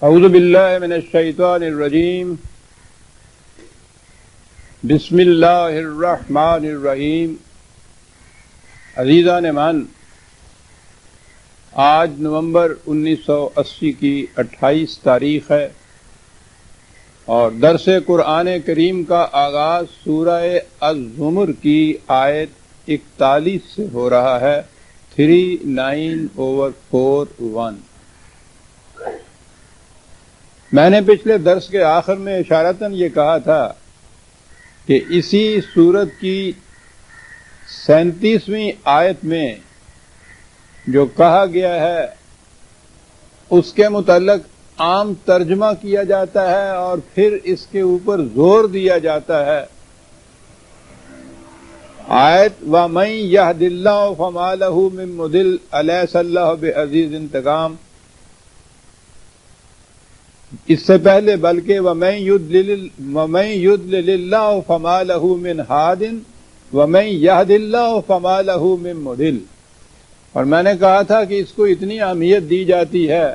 اعوذ باللہ من الشیطان الرجیم بسم اللہ الرحمن الرحیم۔ عزیزان من، آج نومبر 1980 کی 28 تاریخ ہے اور درس قرآن کریم کا آغاز سورہ الزمر کی آیت 41 سے ہو رہا ہے، 39/41۔ میں نے پچھلے درس کے آخر میں اشارتاً یہ کہا تھا کہ اسی سورت کی 37ویں آیت میں جو کہا گیا ہے اس کے متعلق عام ترجمہ کیا جاتا ہے اور پھر اس کے اوپر زور دیا جاتا ہے۔ آیت وَمَن يَهْدِ اللَّهُ فَمَا لَهُ مِن مُضِلٍّ أَلَيْسَ اللَّهُ بِعَزِيزٍ انتقام، اس سے پہلے بلکہ وَمَن يُضْلِلِ اللَّهُ فَمَا لَهُ مِنْ هَادٍ وَمَن يَهْدِ اللَّهُ فَمَا لَهُ مِن مُضِلٍّ۔ اور میں نے کہا تھا کہ اس کو اتنی اہمیت دی جاتی ہے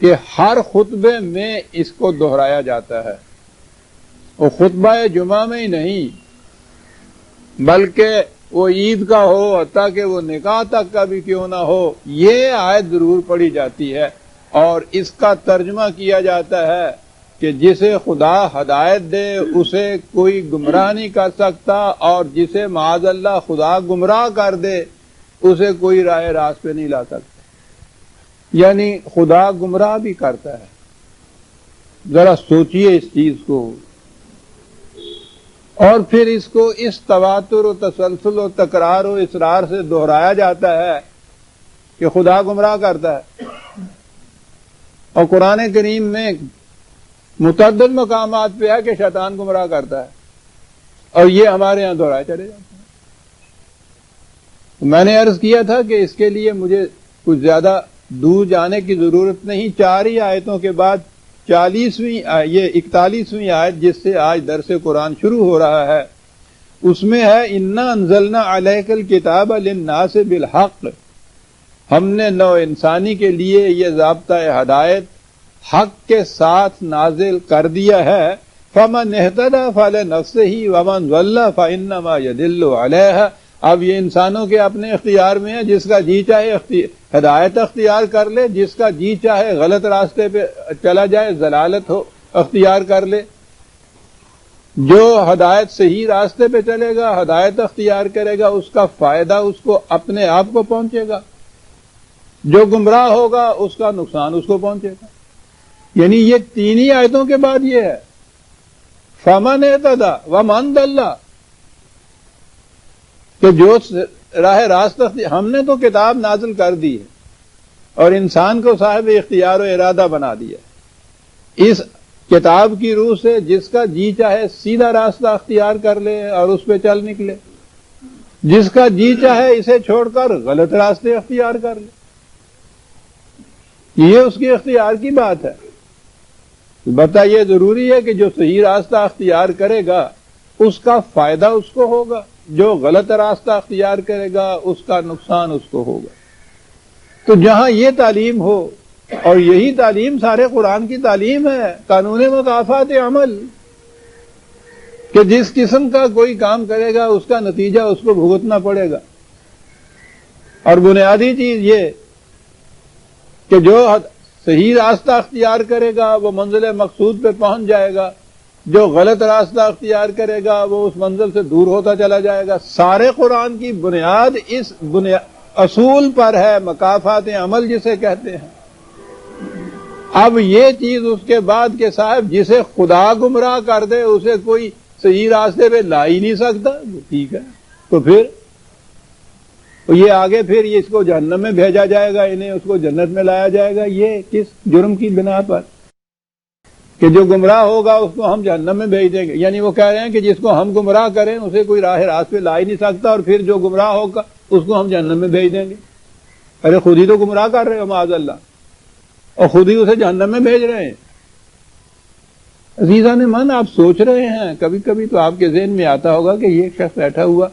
کہ ہر خطبے میں اس کو دہرایا جاتا ہے، وہ خطبہ جمعہ میں ہی نہیں بلکہ وہ عید کا ہو، حتیٰ کہ وہ نکاح تک کا بھی کیوں نہ ہو، یہ آیت ضرور پڑھی جاتی ہے اور اس کا ترجمہ کیا جاتا ہے کہ جسے خدا ہدایت دے اسے کوئی گمراہ نہیں کر سکتا، اور جسے معاذ اللہ خدا گمراہ کر دے اسے کوئی راہ راست پہ نہیں لا سکتا۔ یعنی خدا گمراہ بھی کرتا ہے۔ ذرا سوچئے اس چیز کو، اور پھر اس کو اس تواتر و تسلسل و تکرار و اصرار سے دہرایا جاتا ہے کہ خدا گمراہ کرتا ہے۔ اور قرآن کریم میں متعدد مقامات پہ ہے کہ شیطان گمراہ کرتا ہے، اور یہ ہمارے ہاں دہرائے چلے جاتے ہیں۔ میں نے عرض کیا تھا کہ اس کے لیے مجھے کچھ زیادہ دور جانے کی ضرورت نہیں۔ 4 ہی آیتوں کے بعد 41ویں آیت جس سے آج درس قرآن شروع ہو رہا ہے، اس میں ہے اِنَّا أَنزَلْنَا عَلَيْكَ الْكِتَابَ لِلنَّاسِ بِالْحَقِّ، ہم نے نوع انسانی کے لیے یہ ضابطہ ہدایت حق کے ساتھ نازل کر دیا ہے۔ فَمَنِ اهْتَدَىٰ فَلِنَفْسِهِ وَمَنْ ضَلَّ فَإِنَّمَا يَضِلُّ عَلَيْهَا۔ اب یہ انسانوں کے اپنے اختیار میں ہے، جس کا جی چاہے ہدایت اختیار کر لے، جس کا جی چاہے غلط راستے پہ چلا جائے، ضلالت ہو اختیار کر لے۔ جو ہدایت صحیح راستے پہ چلے گا، ہدایت اختیار کرے گا، اس کا فائدہ اس کو اپنے آپ کو پہنچے گا، جو گمراہ ہوگا اس کا نقصان اس کو پہنچے گا۔ یعنی یہ 3 ہی آیتوں کے بعد یہ ہے فَمَنِ اهْتَدَىٰ وَمَنْ ضَلَّ، کہ جو راہ راست ہم نے تو کتاب نازل کر دی ہے اور انسان کو صاحب اختیار و ارادہ بنا دیا۔ اس کتاب کی روح سے جس کا جی چاہے سیدھا راستہ اختیار کر لے اور اس پہ چل نکلے، جس کا جی چاہے اسے چھوڑ کر غلط راستے اختیار کر لے۔ یہ اس کی اختیار کی بات ہے۔ البتہ یہ ضروری ہے کہ جو صحیح راستہ اختیار کرے گا اس کا فائدہ اس کو ہوگا، جو غلط راستہ اختیار کرے گا اس کا نقصان اس کو ہوگا۔ تو جہاں یہ تعلیم ہو، اور یہی تعلیم سارے قرآن کی تعلیم ہے، قانون مکافات عمل، کہ جس قسم کا کوئی کام کرے گا اس کا نتیجہ اس کو بھگتنا پڑے گا۔ اور بنیادی چیز یہ کہ جو صحیح راستہ اختیار کرے گا وہ منزل مقصود پہ پہنچ جائے گا، جو غلط راستہ اختیار کرے گا وہ اس منزل سے دور ہوتا چلا جائے گا۔ سارے قرآن کی بنیاد اس اصول پر ہے، مکافات عمل جسے کہتے ہیں۔ اب یہ چیز اس کے بعد کہ صاحب جسے خدا گمراہ کر دے اسے کوئی صحیح راستے پہ لا ہی نہیں سکتا، ٹھیک ہے، تو پھر یہ آگے پھر اس کو جہنم میں بھیجا جائے گا، انہیں اس کو جنت میں لایا جائے گا۔ یہ کس جرم کی بنا پر کہ جو گمراہ ہوگا اس کو ہم جہنم میں بھیج دیں گے؟ یعنی وہ کہہ رہے ہیں کہ جس کو ہم گمراہ کریں اسے کوئی راہ راست پہ لا ہی نہیں سکتا، اور پھر جو گمراہ ہوگا اس کو ہم جہنم میں بھیج دیں گے۔ ارے خود ہی تو گمراہ کر رہے ہو معاذ اللہ، اور خود ہی اسے جہنم میں بھیج رہے ہیں۔ عزیزان من، آپ سوچ رہے ہیں کبھی کبھی تو آپ کے ذہن میں آتا ہوگا کہ یہ شخص بیٹھا ہوا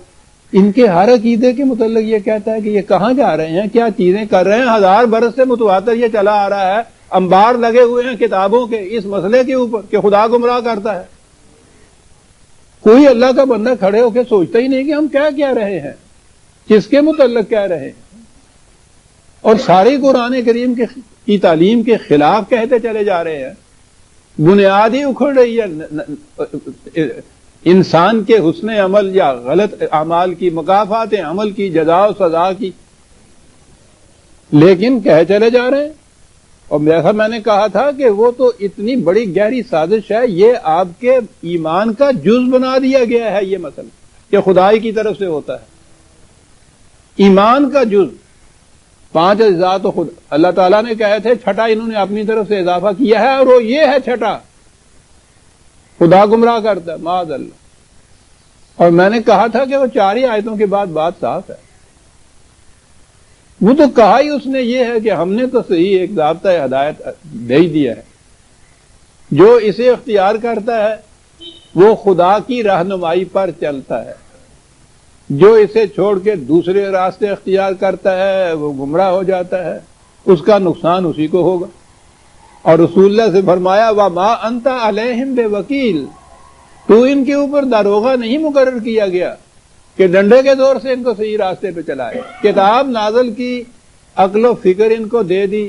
ان کے ہر عقیدے کے متعلق یہ کہتا ہے کہ یہ کہاں جا رہے ہیں، کیا چیزیں کر رہے ہیں۔ 1000 برس سے متواتر یہ چلا آ رہا ہے انبار لگے ہوئے ہیں کتابوں کے اس مسئلے کے اوپر کہ خدا گمراہ کرتا ہے. کوئی اللہ کا بندہ کھڑے ہو کے سوچتا ہی نہیں کہ ہم کیا کہہ رہے ہیں، کس کے متعلق کہہ رہے ہیں، اور ساری قرآن کریم کی تعلیم کے خلاف کہتے چلے جا رہے ہیں. بنیاد ہی اکھڑ رہی ہے انسان کے حسن عمل یا غلط اعمال کی، مکافات عمل کی، جزا و سزا کی، لیکن کہہ چلے جا رہے ہیں. اور میں نے کہا تھا کہ وہ تو اتنی بڑی گہری سازش ہے، یہ آپ کے ایمان کا جز بنا دیا گیا ہے یہ مسئلہ کہ خدائی کی طرف سے ہوتا ہے. ایمان کا جز 5 اجزاء تو خود اللہ تعالیٰ نے کہے تھے، چھٹا انہوں نے اپنی طرف سے اضافہ کیا ہے، اور وہ یہ ہے چھٹا خدا گمراہ کرتا ہے معاذ اللہ. اور میں نے کہا تھا کہ وہ 4 ہی آیتوں کے بعد بات صاف ہے. وہ تو کہا ہی اس نے یہ ہے کہ ہم نے تو صحیح ایک ضابطۂ ہدایت دے ہی دیا ہے، جو اسے اختیار کرتا ہے وہ خدا کی رہنمائی پر چلتا ہے، جو اسے چھوڑ کے دوسرے راستے اختیار کرتا ہے وہ گمراہ ہو جاتا ہے، اس کا نقصان اسی کو ہوگا. اور رسول اللہ سے فرمایا وَمَا أَنْتَ عَلَيْهِمْ بِوَكِيلٍ، تو ان کے اوپر داروغہ نہیں مقرر کیا گیا کہ ڈنڈے کے زور سے ان کو صحیح راستے پہ چلائے. کتاب نازل کی، عقل و فکر ان کو دے دی،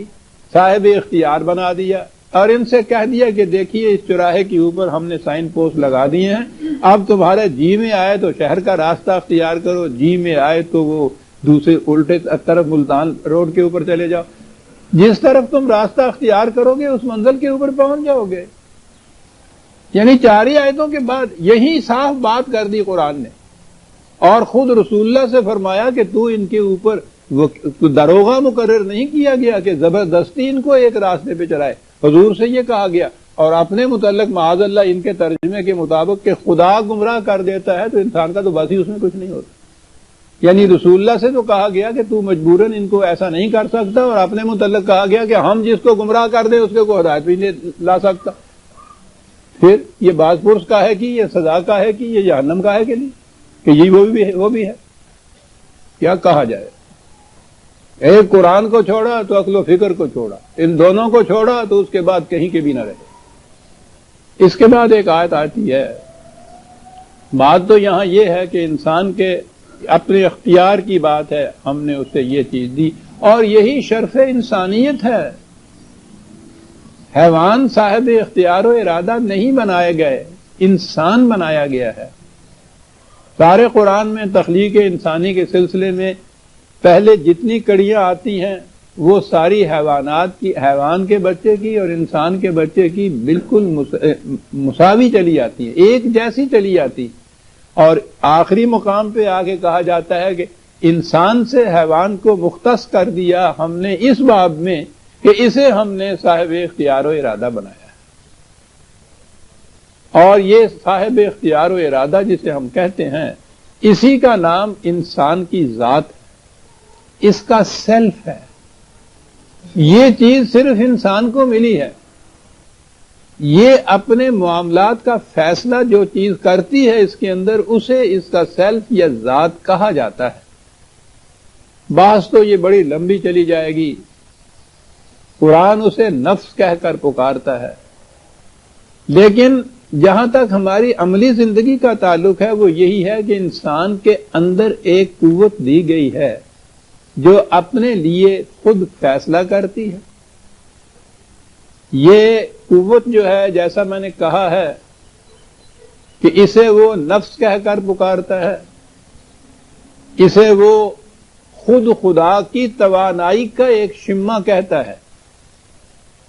صاحب اختیار بنا دیا، اور ان سے کہہ دیا کہ دیکھیے اس چوراہے کے اوپر ہم نے سائن پوسٹ لگا دیے ہیں، اب تمہارے جی میں آئے تو شہر کا راستہ اختیار کرو، جی میں آئے تو وہ دوسرے الٹے طرف ملتان روڈ کے اوپر چلے جاؤ، جس طرف تم راستہ اختیار کرو گے اس منزل کے اوپر پہنچ جاؤ گے. یعنی 4 ہی آیتوں کے بعد یہی صاف بات کر دی قرآن نے، اور خود رسول اللہ سے فرمایا کہ تو ان کے اوپر داروغہ مقرر نہیں کیا گیا کہ زبردستی ان کو ایک راستے پہ چلائے. حضور سے یہ کہا گیا، اور اپنے متعلق معاذ اللہ ان کے ترجمے کے مطابق کہ خدا گمراہ کر دیتا ہے تو انسان کا تو بس ہی اس میں کچھ نہیں ہوتا. یعنی رسول اللہ سے تو کہا گیا کہ تو مجبوراً ان کو ایسا نہیں کر سکتا، اور اپنے متعلق کہا گیا کہ ہم جس کو گمراہ کر دیں اس کے کوئی ہدایت بھی نہیں لا سکتا. پھر یہ باز پرس کا ہے کہ یہ سزا کا ہے کہ یہ جہنم کا ہے کہ نہیں، کہ یہ وہ بھی ہے. کیا کہا جائے؟ ایک قرآن کو چھوڑا تو عقل و فکر کو چھوڑا، ان دونوں کو چھوڑا تو اس کے بعد کہیں کے بھی نہ رہے. اس کے بعد ایک آیت آتی ہے. بات تو یہاں یہ ہے کہ انسان کے اپنے اختیار کی بات ہے، ہم نے اسے یہ چیز دی، اور یہی شرف انسانیت ہے. حیوان صاحب اختیار و ارادہ نہیں بنائے گئے، انسان بنایا گیا ہے. سارے قرآن میں تخلیق انسانی کے سلسلے میں پہلے جتنی کڑیاں آتی ہیں وہ ساری حیوانات کی، حیوان کے بچے کی اور انسان کے بچے کی بالکل مساوی چلی آتی ہیں، ایک جیسی چلی آتی. اور آخری مقام پہ آ کے کہا جاتا ہے کہ انسان سے حیوان کو مختص کر دیا ہم نے اس باب میں کہ اسے ہم نے صاحب اختیار و ارادہ بنایا. اور یہ صاحب اختیار و ارادہ جسے ہم کہتے ہیں، اسی کا نام انسان کی ذات ہے، اس کا سیلف ہے. یہ چیز صرف انسان کو ملی ہے. یہ اپنے معاملات کا فیصلہ جو چیز کرتی ہے اس کے اندر، اسے اس کا سیلف یا ذات کہا جاتا ہے. بحث تو یہ بڑی لمبی چلی جائے گی. قرآن اسے نفس کہہ کر پکارتا ہے، لیکن جہاں تک ہماری عملی زندگی کا تعلق ہے وہ یہی ہے کہ انسان کے اندر ایک قوت دی گئی ہے جو اپنے لیے خود فیصلہ کرتی ہے. یہ قوت جو ہے، جیسا میں نے کہا ہے کہ اسے وہ نفس کہہ کر پکارتا ہے، اسے وہ خود خدا کی توانائی کا ایک شمع کہتا ہے.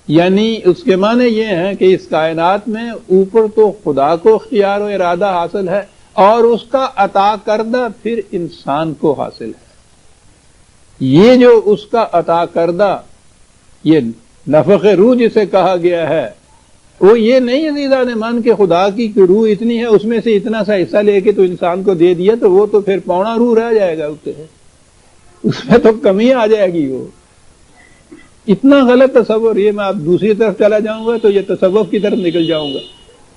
یعنی اس کے معنی یہ ہیں کہ اس کائنات میں اوپر تو خدا کو اختیار و ارادہ حاصل ہے، اور اس کا عطا کردہ پھر انسان کو حاصل ہے. یہ جو اس کا عطا کردہ، یہ نفخ روح جسے کہا گیا ہے، وہ یہ نہیں عزیزان مان کہ خدا کی روح اتنی ہے اس میں سے اتنا سا حصہ لے کے تو انسان کو دے دیا تو وہ تو پھر پونا روح رہ جائے گا، اس میں تو کمی آ جائے گی. وہ اتنا غلط تصور. یہ میں آپ دوسری طرف چلا جاؤں گا تو یہ تصوف کی طرف نکل جاؤں گا،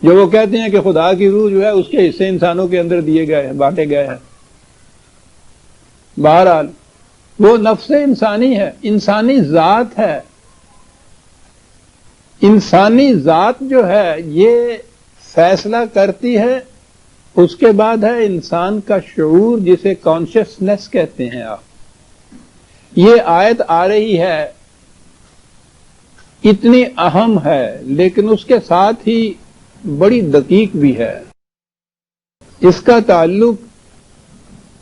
جو وہ کہتے ہیں کہ خدا کی روح جو ہے اس کے حصے انسانوں کے اندر دیے گئے ہیں، بانٹے گئے ہیں. بہرحال وہ نفس انسانی ہے، انسانی ذات ہے. انسانی ذات جو ہے یہ فیصلہ کرتی ہے. اس کے بعد ہے انسان کا شعور جسے کانشیسنیس کہتے ہیں آپ. یہ آیت آ رہی ہے اتنی اہم ہے لیکن اس کے ساتھ ہی بڑی دقیق بھی ہے. اس کا تعلق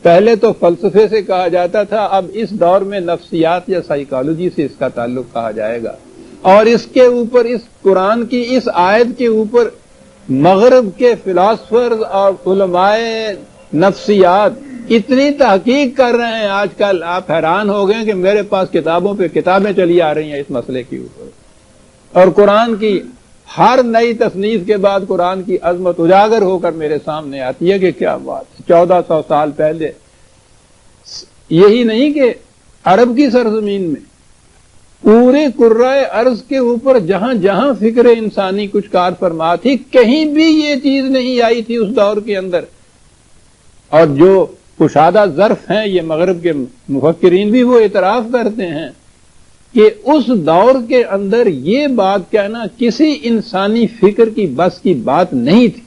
پہلے تو فلسفے سے کہا جاتا تھا، اب اس دور میں نفسیات یا سائیکالوجی سے اس کا تعلق کہا جائے گا. اور اس کے اوپر، اس قرآن کی اس آیت کے اوپر مغرب کے فلاسفرز اور علماء نفسیات اتنی تحقیق کر رہے ہیں آج کل، آپ حیران ہو گئے کہ میرے پاس کتابوں پہ کتابیں چلی آ رہی ہیں اس مسئلے کے اوپر. اور قرآن کی ہر نئی تصنیف کے بعد قرآن کی عظمت اجاگر ہو کر میرے سامنے آتی ہے کہ کیا بات. 1400 سال پہلے یہی نہیں کہ عرب کی سرزمین میں، پورے کرۂ ارض کے اوپر جہاں جہاں فکر انسانی کچھ کار فرما تھی، کہیں بھی یہ چیز نہیں آئی تھی اس دور کے اندر. اور جو کشادہ ظرف ہیں، یہ مغرب کے مفکرین بھی وہ اعتراف کرتے ہیں کہ اس دور کے اندر یہ بات کہنا کسی انسانی فکر کی بس کی بات نہیں تھی.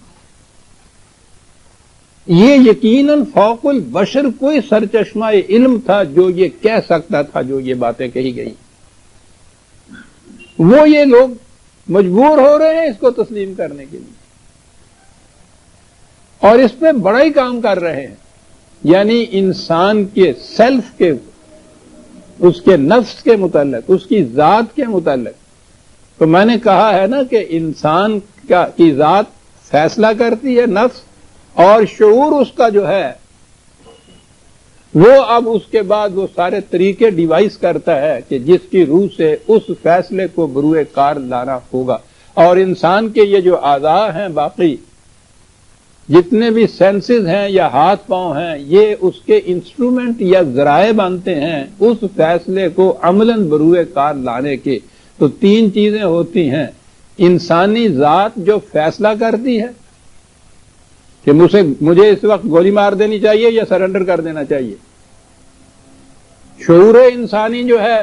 یہ یقیناً فوق البشر کوئی سرچشمہ علم تھا جو یہ کہہ سکتا تھا جو یہ باتیں کہی گئی. وہ یہ لوگ مجبور ہو رہے ہیں اس کو تسلیم کرنے کے لیے، اور اس پہ بڑا ہی کام کر رہے ہیں. یعنی انسان کے سیلف کے، اس کے نفس کے متعلق، اس کی ذات کے متعلق. تو میں نے کہا ہے نا کہ انسان کی ذات فیصلہ کرتی ہے، نفس، اور شعور اس کا جو ہے وہ اب اس کے بعد وہ سارے طریقے ڈیوائز کرتا ہے کہ جس کی روح سے اس فیصلے کو بروئے کار لانا ہوگا. اور انسان کے یہ جو اعضاء ہیں، باقی جتنے بھی سینسز ہیں یا ہاتھ پاؤں ہیں، یہ اس کے انسٹرومنٹ یا ذرائع بنتے ہیں اس فیصلے کو عملاً بروئے کار لانے کے. تو 3 چیزیں ہوتی ہیں: انسانی ذات جو فیصلہ کرتی ہے کہ مجھے اس وقت گولی مار دینی چاہیے یا سرنڈر کر دینا چاہیے. شعور انسانی جو ہے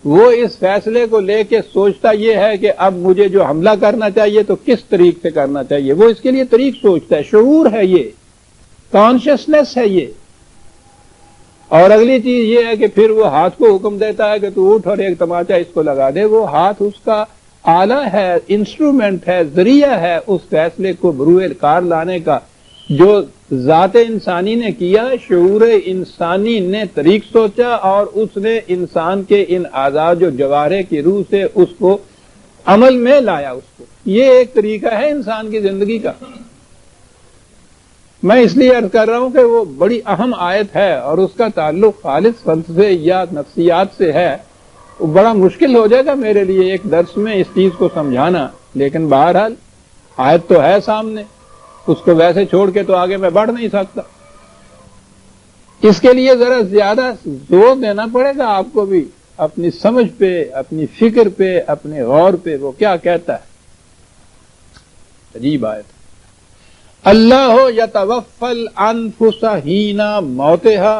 وہ اس فیصلے کو لے کے سوچتا یہ ہے کہ اب مجھے جو حملہ کرنا چاہیے تو کس طریق سے کرنا چاہیے، وہ اس کے لیے طریق سوچتا ہے. شعور ہے، یہ کانشیسنیس ہے یہ. اور اگلی چیز یہ ہے کہ پھر وہ ہاتھ کو حکم دیتا ہے کہ تو اٹھ اور ایک تماچا اس کو لگا دے. وہ ہاتھ اس کا آلہ ہے، انسٹرومنٹ ہے، ذریعہ ہے اس فیصلے کو بروئے کار لانے کا جو ذات انسانی نے کیا. شعور انسانی نے طریق سوچا اور اس نے انسان کے ان اعضاء جو جوارح کی روح سے اس کو عمل میں لایا. اس کو یہ ایک طریقہ ہے انسان کی زندگی کا. میں اس لیے عرض کر رہا ہوں کہ وہ بڑی اہم آیت ہے اور اس کا تعلق خالص فلسفے یا نفسیات سے ہے. بڑا مشکل ہو جائے گا میرے لیے ایک درس میں اس چیز کو سمجھانا، لیکن بہرحال آیت تو ہے سامنے، اس کو ویسے چھوڑ کے تو آگے میں بڑھ نہیں سکتا. اس کے لیے ذرا زیادہ زور دینا پڑے گا آپ کو بھی، اپنی سمجھ پہ، اپنی فکر پہ، اپنے غور پہ. وہ کیا کہتا ہے؟ عجیب آیت. اللہ یتوفی الانفس حین موتها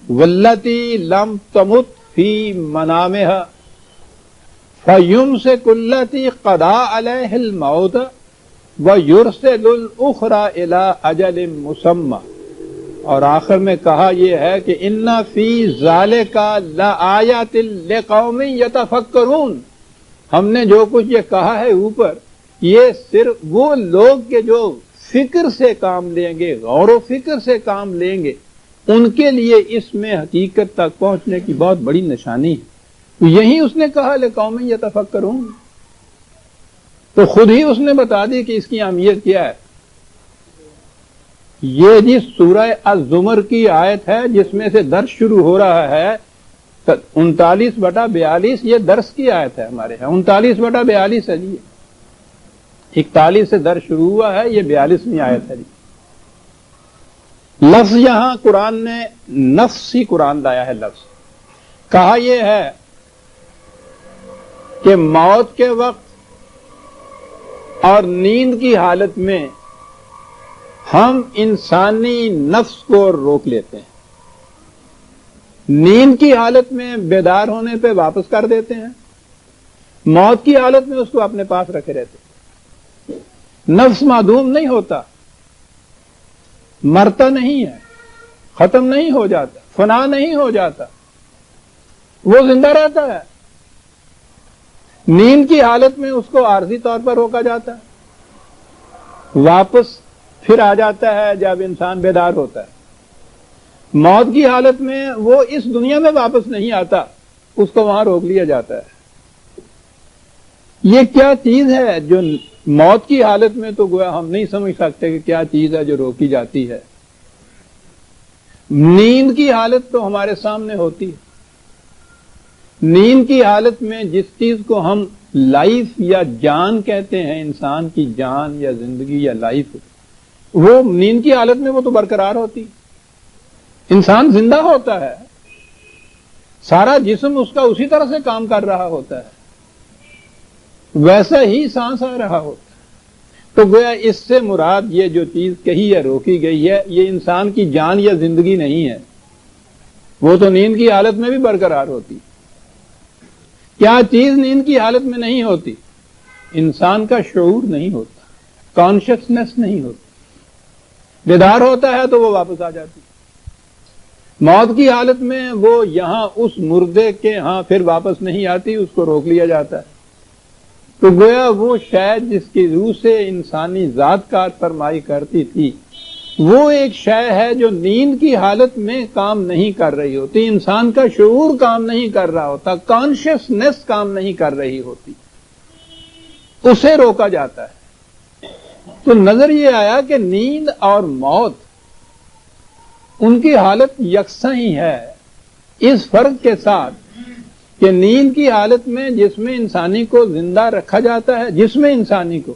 واللتی لم تمت فی منامها فیمسک التی قضا علیہ الموت ویرسل الاخری الی اجل مسمی. اور آخر میں کہا یہ ہے کہ ان فی ذالک لآیات لقوم یتفکرون. ہم نے جو کچھ یہ کہا ہے اوپر، یہ صرف وہ لوگ کے جو فکر سے کام لیں گے، غور و فکر سے کام لیں گے، ان کے لیے اس میں حقیقت تک پہنچنے کی بہت بڑی نشانی ہے. تو یہی اس نے کہا لقوم یتفکرون، تو خود ہی اس نے بتا دی کہ اس کی اہمیت کیا ہے. یہ جس سورہ الزمر کی آیت ہے جس میں سے درس شروع ہو رہا ہے 39/42، یہ درس کی آیت ہے ہمارے ہاں. 39/42 ہے جی. 41 سے درس شروع ہوا ہے، یہ 42ویں آیت ہے جی. لفظ یہاں قرآن نے نفسی قرآن لایا ہے. لفظ کہا یہ ہے کہ موت کے وقت اور نیند کی حالت میں ہم انسانی نفس کو روک لیتے ہیں. نیند کی حالت میں بیدار ہونے پہ واپس کر دیتے ہیں، موت کی حالت میں اس کو اپنے پاس رکھے رہتے. نفس معدوم نہیں ہوتا، مرتا نہیں ہے، ختم نہیں ہو جاتا، فنا نہیں ہو جاتا، وہ زندہ رہتا ہے. نیند کی حالت میں اس کو عارضی طور پر روکا جاتا ہے، واپس پھر آ جاتا ہے جب انسان بیدار ہوتا ہے. موت کی حالت میں وہ اس دنیا میں واپس نہیں آتا، اس کو وہاں روک لیا جاتا ہے. یہ کیا چیز ہے جو موت کی حالت میں تو گویا ہم نہیں سمجھ سکتے کہ کیا چیز ہے جو روکی جاتی ہے. نیند کی حالت تو ہمارے سامنے ہوتی ہے. نیند کی حالت میں جس چیز کو ہم لائف یا جان کہتے ہیں، انسان کی جان یا زندگی یا لائف، وہ نیند کی حالت میں وہ تو برقرار ہوتی. انسان زندہ ہوتا ہے، سارا جسم اس کا اسی طرح سے کام کر رہا ہوتا ہے، ویسا ہی سانس آ رہا ہوتا ہے. تو گویا اس سے مراد یہ جو چیز کہی ہے، روکی گئی ہے، یہ انسان کی جان یا زندگی نہیں ہے، وہ تو نیند کی حالت میں بھی برقرار ہوتی. کیا چیز نیند کی حالت میں نہیں ہوتی؟ انسان کا شعور نہیں ہوتا، کانشسنس نہیں ہوتی. بیدار ہوتا ہے تو وہ واپس آ جاتی. موت کی حالت میں وہ یہاں اس مردے کے ہاں پھر واپس نہیں آتی، اس کو روک لیا جاتا ہے. تو گویا وہ شاید جس کی روح سے انسانی ذات کار فرمائی کرتی تھی، وہ ایک شے ہے جو نیند کی حالت میں کام نہیں کر رہی ہوتی. انسان کا شعور کام نہیں کر رہا ہوتا، کانشسنس کام نہیں کر رہی ہوتی، اسے روکا جاتا ہے. تو نظر یہ آیا کہ نیند اور موت ان کی حالت یکساں ہی ہے، اس فرق کے ساتھ کہ نیند کی حالت میں جس میں انسانی کو زندہ رکھا جاتا ہے، جس میں انسانی کو،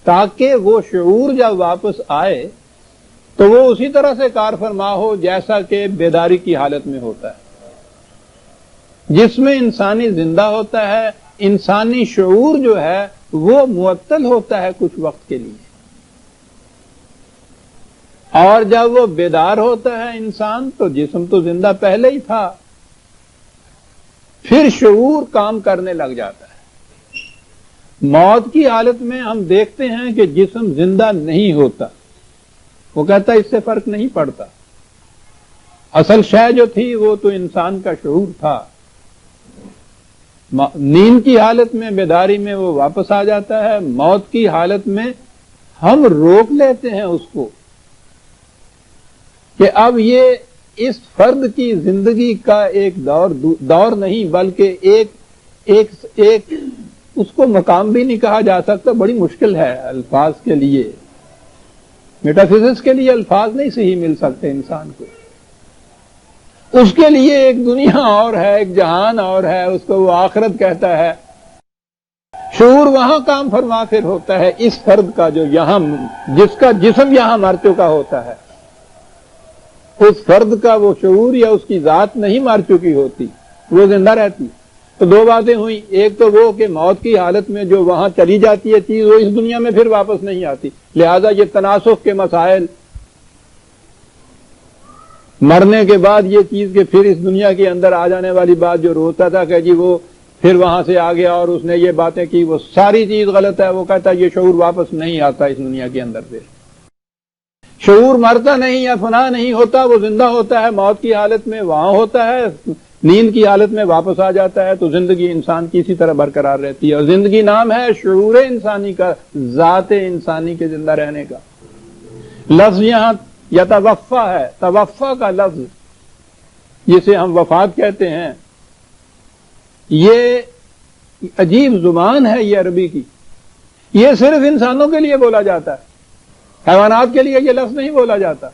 تاکہ وہ شعور جب واپس آئے تو وہ اسی طرح سے کار فرما ہو جیسا کہ بیداری کی حالت میں ہوتا ہے. جس میں انسانی زندہ ہوتا ہے، انسانی شعور جو ہے وہ معطل ہوتا ہے کچھ وقت کے لیے، اور جب وہ بیدار ہوتا ہے انسان تو جسم تو زندہ پہلے ہی تھا، پھر شعور کام کرنے لگ جاتا ہے. موت کی حالت میں ہم دیکھتے ہیں کہ جسم زندہ نہیں ہوتا، وہ کہتا ہے اس سے فرق نہیں پڑتا، اصل شے جو تھی وہ تو انسان کا شعور تھا. نیند کی حالت میں، بیداری میں وہ واپس آ جاتا ہے. موت کی حالت میں ہم روک لیتے ہیں اس کو کہ اب یہ اس فرد کی زندگی کا ایک دور نہیں، بلکہ ایک اس کو مقام بھی نہیں کہا جا سکتا. بڑی مشکل ہے الفاظ کے لیے، میٹا فزکس کے لیے الفاظ نہیں صحیح مل سکتے انسان کو. اس کے لیے ایک دنیا اور ہے، ایک جہان اور ہے، اس کو وہ آخرت کہتا ہے. شعور وہاں کام فرما پھر ہوتا ہے اس فرد کا جو یہاں، جس کا جسم یہاں مر چکا ہوتا ہے. اس فرد کا وہ شعور یا اس کی ذات نہیں مر چکی ہوتی، وہ زندہ رہتی. تو دو باتیں ہوئی، ایک تو وہ کہ موت کی حالت میں جو وہاں چلی جاتی ہے چیز، وہ اس دنیا میں پھر واپس نہیں آتی. لہذا یہ تناسخ کے مسائل، مرنے کے بعد یہ چیز کہ پھر اس دنیا کے اندر آ جانے والی بات جو روتا تھا کہ جی وہ پھر وہاں سے آ گیا اور اس نے یہ باتیں کی، وہ ساری چیز غلط ہے. وہ کہتا ہے یہ شعور واپس نہیں آتا اس دنیا کے اندر سے. شعور مرتا نہیں یا فنا نہیں ہوتا، وہ زندہ ہوتا ہے. موت کی حالت میں وہاں ہوتا ہے، نیند کی حالت میں واپس آ جاتا ہے. تو زندگی انسان کی اسی طرح برقرار رہتی ہے. اور زندگی نام ہے شعور انسانی کا، ذات انسانی کے زندہ رہنے کا. لفظ یہاں یتوفا ہے، توفا کا لفظ جسے ہم وفات کہتے ہیں، یہ عجیب زبان ہے یہ عربی کی. یہ صرف انسانوں کے لیے بولا جاتا ہے، حیوانات کے لیے یہ لفظ نہیں بولا جاتا.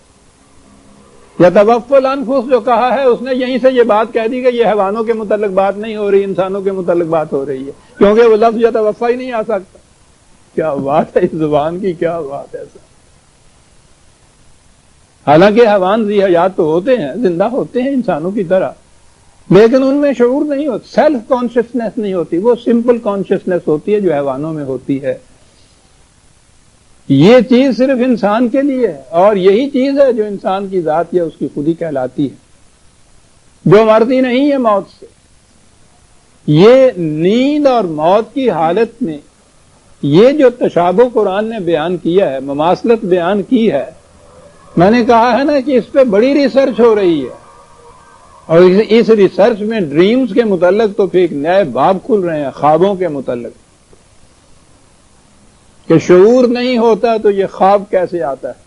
یتوفا الانفس جو کہا ہے اس نے یہیں سے یہ بات کہہ دی کہ یہ حیوانوں کے متعلق بات نہیں ہو رہی، انسانوں کے متعلق بات ہو رہی ہے، کیونکہ وہ لفظ یتوفا ہی نہیں آ سکتا. کیا بات ہے اس زبان کی، کیا بات ہے ایسا. حالانکہ حیوان ذی حیات تو ہوتے ہیں، زندہ ہوتے ہیں انسانوں کی طرح، لیکن ان میں شعور نہیں ہوتا، سیلف کانشسنس نہیں ہوتی. وہ سمپل کانشسنس ہوتی ہے جو حیوانوں میں ہوتی ہے. یہ چیز صرف انسان کے لیے ہے، اور یہی چیز ہے جو انسان کی ذات یا اس کی خودی کہلاتی ہے، جو مرتی نہیں ہے موت سے. یہ نیند اور موت کی حالت میں یہ جو تشابہ قرآن نے بیان کیا ہے، مماثلت بیان کی ہے، میں نے کہا ہے نا کہ اس پہ بڑی ریسرچ ہو رہی ہے، اور اس ریسرچ میں ڈریمز کے متعلق تو پھر ایک نئے باب کھل رہے ہیں، خوابوں کے متعلق، کہ شعور نہیں ہوتا تو یہ خواب کیسے آتا ہے۔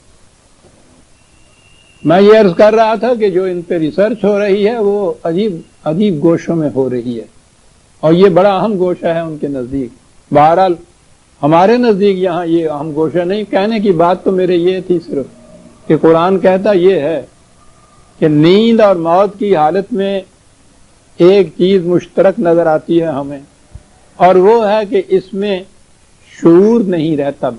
میں یہ عرض کر رہا تھا کہ جو ان پہ ریسرچ ہو رہی ہے وہ عجیب گوشوں میں ہو رہی ہے، اور یہ بڑا اہم گوشہ ہے ان کے نزدیک۔ بہرحال ہمارے نزدیک یہاں یہ اہم گوشہ نہیں، کہنے کی بات تو میرے یہ تھی صرف کہ قرآن کہتا یہ ہے کہ نیند اور موت کی حالت میں ایک چیز مشترک نظر آتی ہے ہمیں، اور وہ ہے کہ اس میں شعور نہیں رہتا۔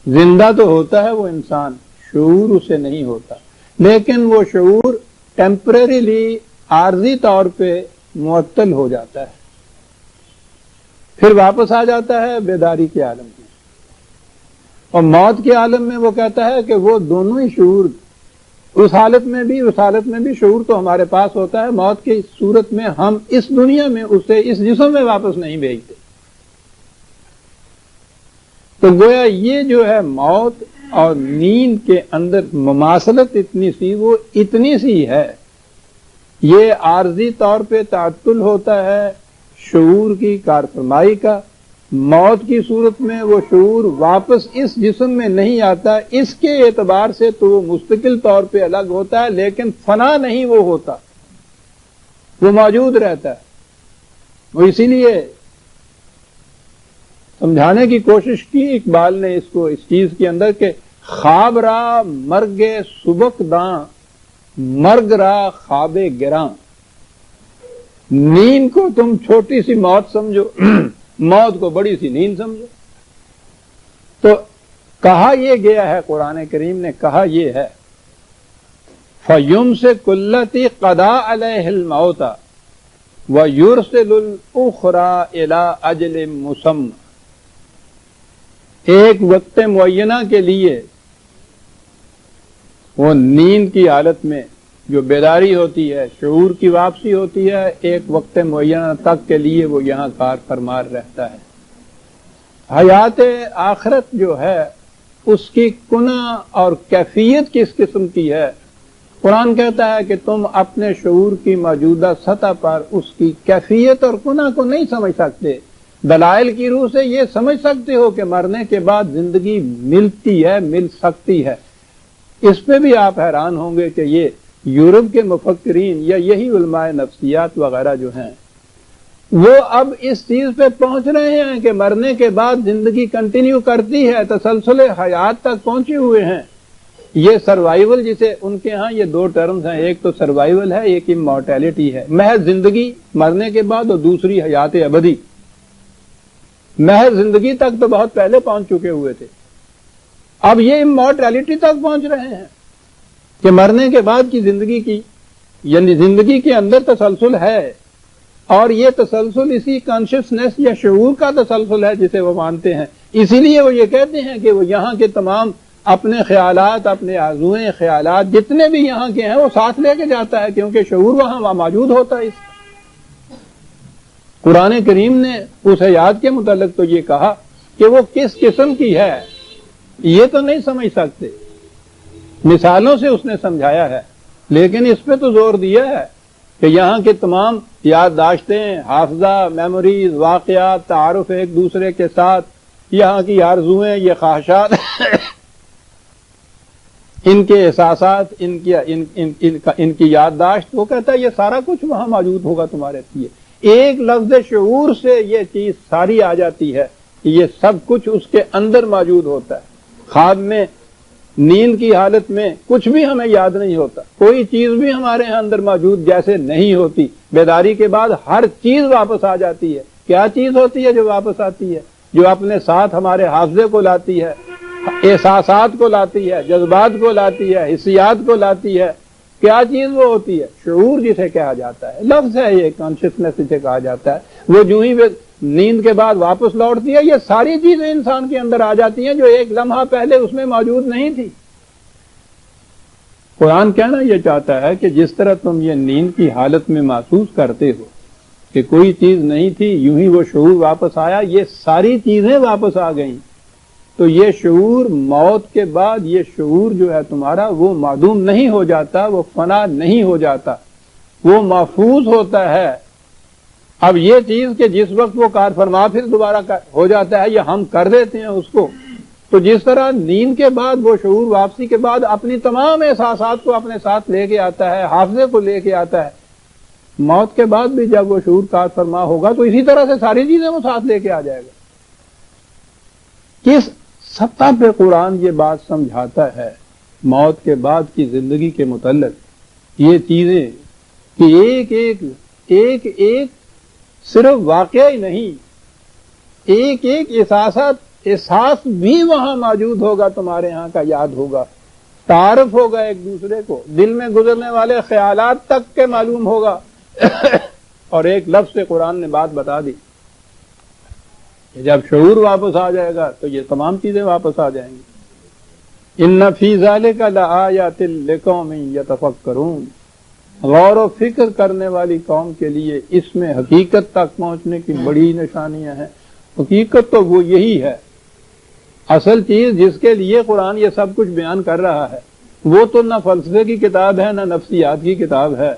زندہ تو ہوتا ہے وہ انسان، شعور اسے نہیں ہوتا، لیکن وہ شعور ٹیمپریریلی عارضی طور پہ معطل ہو جاتا ہے، پھر واپس آ جاتا ہے بیداری کے عالم میں۔ اور موت کے عالم میں وہ کہتا ہے کہ وہ دونوں ہی شعور، اس حالت میں بھی شعور تو ہمارے پاس ہوتا ہے، موت کی صورت میں ہم اس دنیا میں اسے اس جسم میں واپس نہیں بھیجتے۔ تو گویا یہ جو ہے موت اور نیند کے اندر مماثلت اتنی سی، وہ اتنی سی ہے، یہ عارضی طور پہ تعطل ہوتا ہے شعور کی کارفرمائی کا، موت کی صورت میں وہ شعور واپس اس جسم میں نہیں آتا، اس کے اعتبار سے تو وہ مستقل طور پہ الگ ہوتا ہے، لیکن فنا نہیں وہ ہوتا، وہ موجود رہتا ہے۔ وہ اسی لیے سمجھانے کی کوشش کی اقبال نے اس کو، اس چیز کے اندر، کہ خواب را مرگ سبک داں، مرگ را خواب گراں۔ نیند کو تم چھوٹی سی موت سمجھو، موت کو بڑی سی نیند سمجھو۔ تو کہا یہ گیا ہے، قرآن کریم نے کہا یہ ہے، فَيُمْسِكُ الَّتِي قَضَىٰ عَلَيْهَا الْمَوْتَ وَيُرْسِلُ الْأُخْرَىٰ إِلَىٰ أَجَلٍ مُّسَمًّى۔ ایک وقت معینہ کے لیے وہ نیند کی حالت میں جو بیداری ہوتی ہے، شعور کی واپسی ہوتی ہے، ایک وقت معینہ تک کے لیے وہ یہاں کار فرمار رہتا ہے۔ حیات آخرت جو ہے اس کی کنہ اور کیفیت کس قسم کی ہے، قرآن کہتا ہے کہ تم اپنے شعور کی موجودہ سطح پر اس کی کیفیت اور کنہ کو نہیں سمجھ سکتے، دلائل کی روح سے یہ سمجھ سکتے ہو کہ مرنے کے بعد زندگی ملتی ہے، مل سکتی ہے۔ اس پہ بھی آپ حیران ہوں گے کہ یہ یورپ کے مفکرین یا یہی علماء نفسیات وغیرہ جو ہیں، وہ اب اس چیز پہ پہنچ رہے ہیں کہ مرنے کے بعد زندگی کنٹینیو کرتی ہے، تسلسل حیات تک پہنچے ہوئے ہیں۔ یہ سروائیول، جسے ان کے ہاں یہ دو ٹرمز ہیں، ایک تو سروائیول ہے، ایک امورٹیلٹی ہے، محض زندگی مرنے کے بعد، اور دوسری حیات ابدی۔ محض زندگی تک تو بہت پہلے پہنچ چکے ہوئے تھے، اب یہ امورٹیلٹی تک پہنچ رہے ہیں کہ مرنے کے بعد کی زندگی کی، یعنی زندگی کے اندر تسلسل ہے، اور یہ تسلسل اسی کانشسنس یا شعور کا تسلسل ہے جسے وہ مانتے ہیں۔ اسی لیے وہ یہ کہتے ہیں کہ وہ یہاں کے تمام اپنے خیالات، اپنے آرزوئیں، خیالات جتنے بھی یہاں کے ہیں وہ ساتھ لے کے جاتا ہے، کیونکہ شعور وہاں موجود ہوتا ہے۔ قرآن کریم نے اس حیات کے متعلق تو یہ کہا کہ وہ کس قسم کی ہے یہ تو نہیں سمجھ سکتے، مثالوں سے اس نے سمجھایا ہے، لیکن اس پہ تو زور دیا ہے کہ یہاں کے تمام یادداشتیں، حافظہ، میموریز، واقعات، تعارف ایک دوسرے کے ساتھ، یہاں کی آرزوئیں، یہ خواہشات، ان کے احساسات، ان کی یادداشت، وہ کہتا ہے یہ سارا کچھ وہاں موجود ہوگا تمہارے لیے۔ ایک لفظ شعور سے یہ چیز ساری آ جاتی ہے کہ یہ سب کچھ اس کے اندر موجود ہوتا ہے۔ خواب میں، نیند کی حالت میں کچھ بھی ہمیں یاد نہیں ہوتا، کوئی چیز بھی ہمارے ہاں اندر موجود جیسے نہیں ہوتی۔ بیداری کے بعد ہر چیز واپس آ جاتی ہے۔ کیا چیز ہوتی ہے جو واپس آتی ہے؟ جو اپنے ساتھ ہمارے حافظے کو لاتی ہے، احساسات کو لاتی ہے، جذبات کو لاتی ہے، حسیات کو لاتی ہے۔ کیا چیز وہ ہوتی ہے؟ شعور جسے کہا جاتا ہے، لفظ ہے یہ، کانشسنس جسے کہا جاتا ہے۔ وہ جو ہی نیند کے بعد واپس لوٹتی ہے، یہ ساری چیزیں انسان کے اندر آ جاتی ہیں جو ایک لمحہ پہلے اس میں موجود نہیں تھی۔ قرآن کہنا یہ چاہتا ہے کہ جس طرح تم یہ نیند کی حالت میں محسوس کرتے ہو کہ کوئی چیز نہیں تھی، یوں ہی وہ شعور واپس آیا، یہ ساری چیزیں واپس آ گئیں، تو یہ شعور موت کے بعد یہ شعور جو ہے تمہارا وہ معدوم نہیں ہو جاتا، وہ فنا نہیں ہو جاتا، وہ محفوظ ہوتا ہے۔ اب یہ چیز کہ جس وقت وہ کار فرما پھر دوبارہ ہو جاتا ہے یا ہم کر دیتے ہیں اس کو، تو جس طرح نیند کے بعد وہ شعور واپسی کے بعد اپنی تمام احساسات کو اپنے ساتھ لے کے آتا ہے، حافظے کو لے کے آتا ہے، موت کے بعد بھی جب وہ شعور کار فرما ہوگا تو اسی طرح سے ساری چیزیں وہ ساتھ لے کے آ جائے گا۔ کس سطح پہ قرآن یہ بات سمجھاتا ہے موت کے بعد کی زندگی کے متعلق، یہ چیزیں کہ ایک ایک صرف واقعہ ہی نہیں، ایک احساس بھی وہاں موجود ہوگا، تمہارے ہاں کا یاد ہوگا، تعارف ہوگا ایک دوسرے کو، دل میں گزرنے والے خیالات تک کے معلوم ہوگا اور ایک لفظ سے قرآن نے بات بتا دی کہ جب شعور واپس آ جائے گا تو یہ تمام چیزیں واپس آ جائیں گی۔ ان فی ذالک لآیات لقوم یتفکرون، غور و فکر کرنے والی قوم کے لیے اس میں حقیقت تک پہنچنے کی بڑی نشانیاں ہیں۔ حقیقت تو وہ یہی ہے، اصل چیز جس کے لیے قرآن یہ سب کچھ بیان کر رہا ہے، وہ تو نہ فلسفے کی کتاب ہے نہ نفسیات کی کتاب ہے،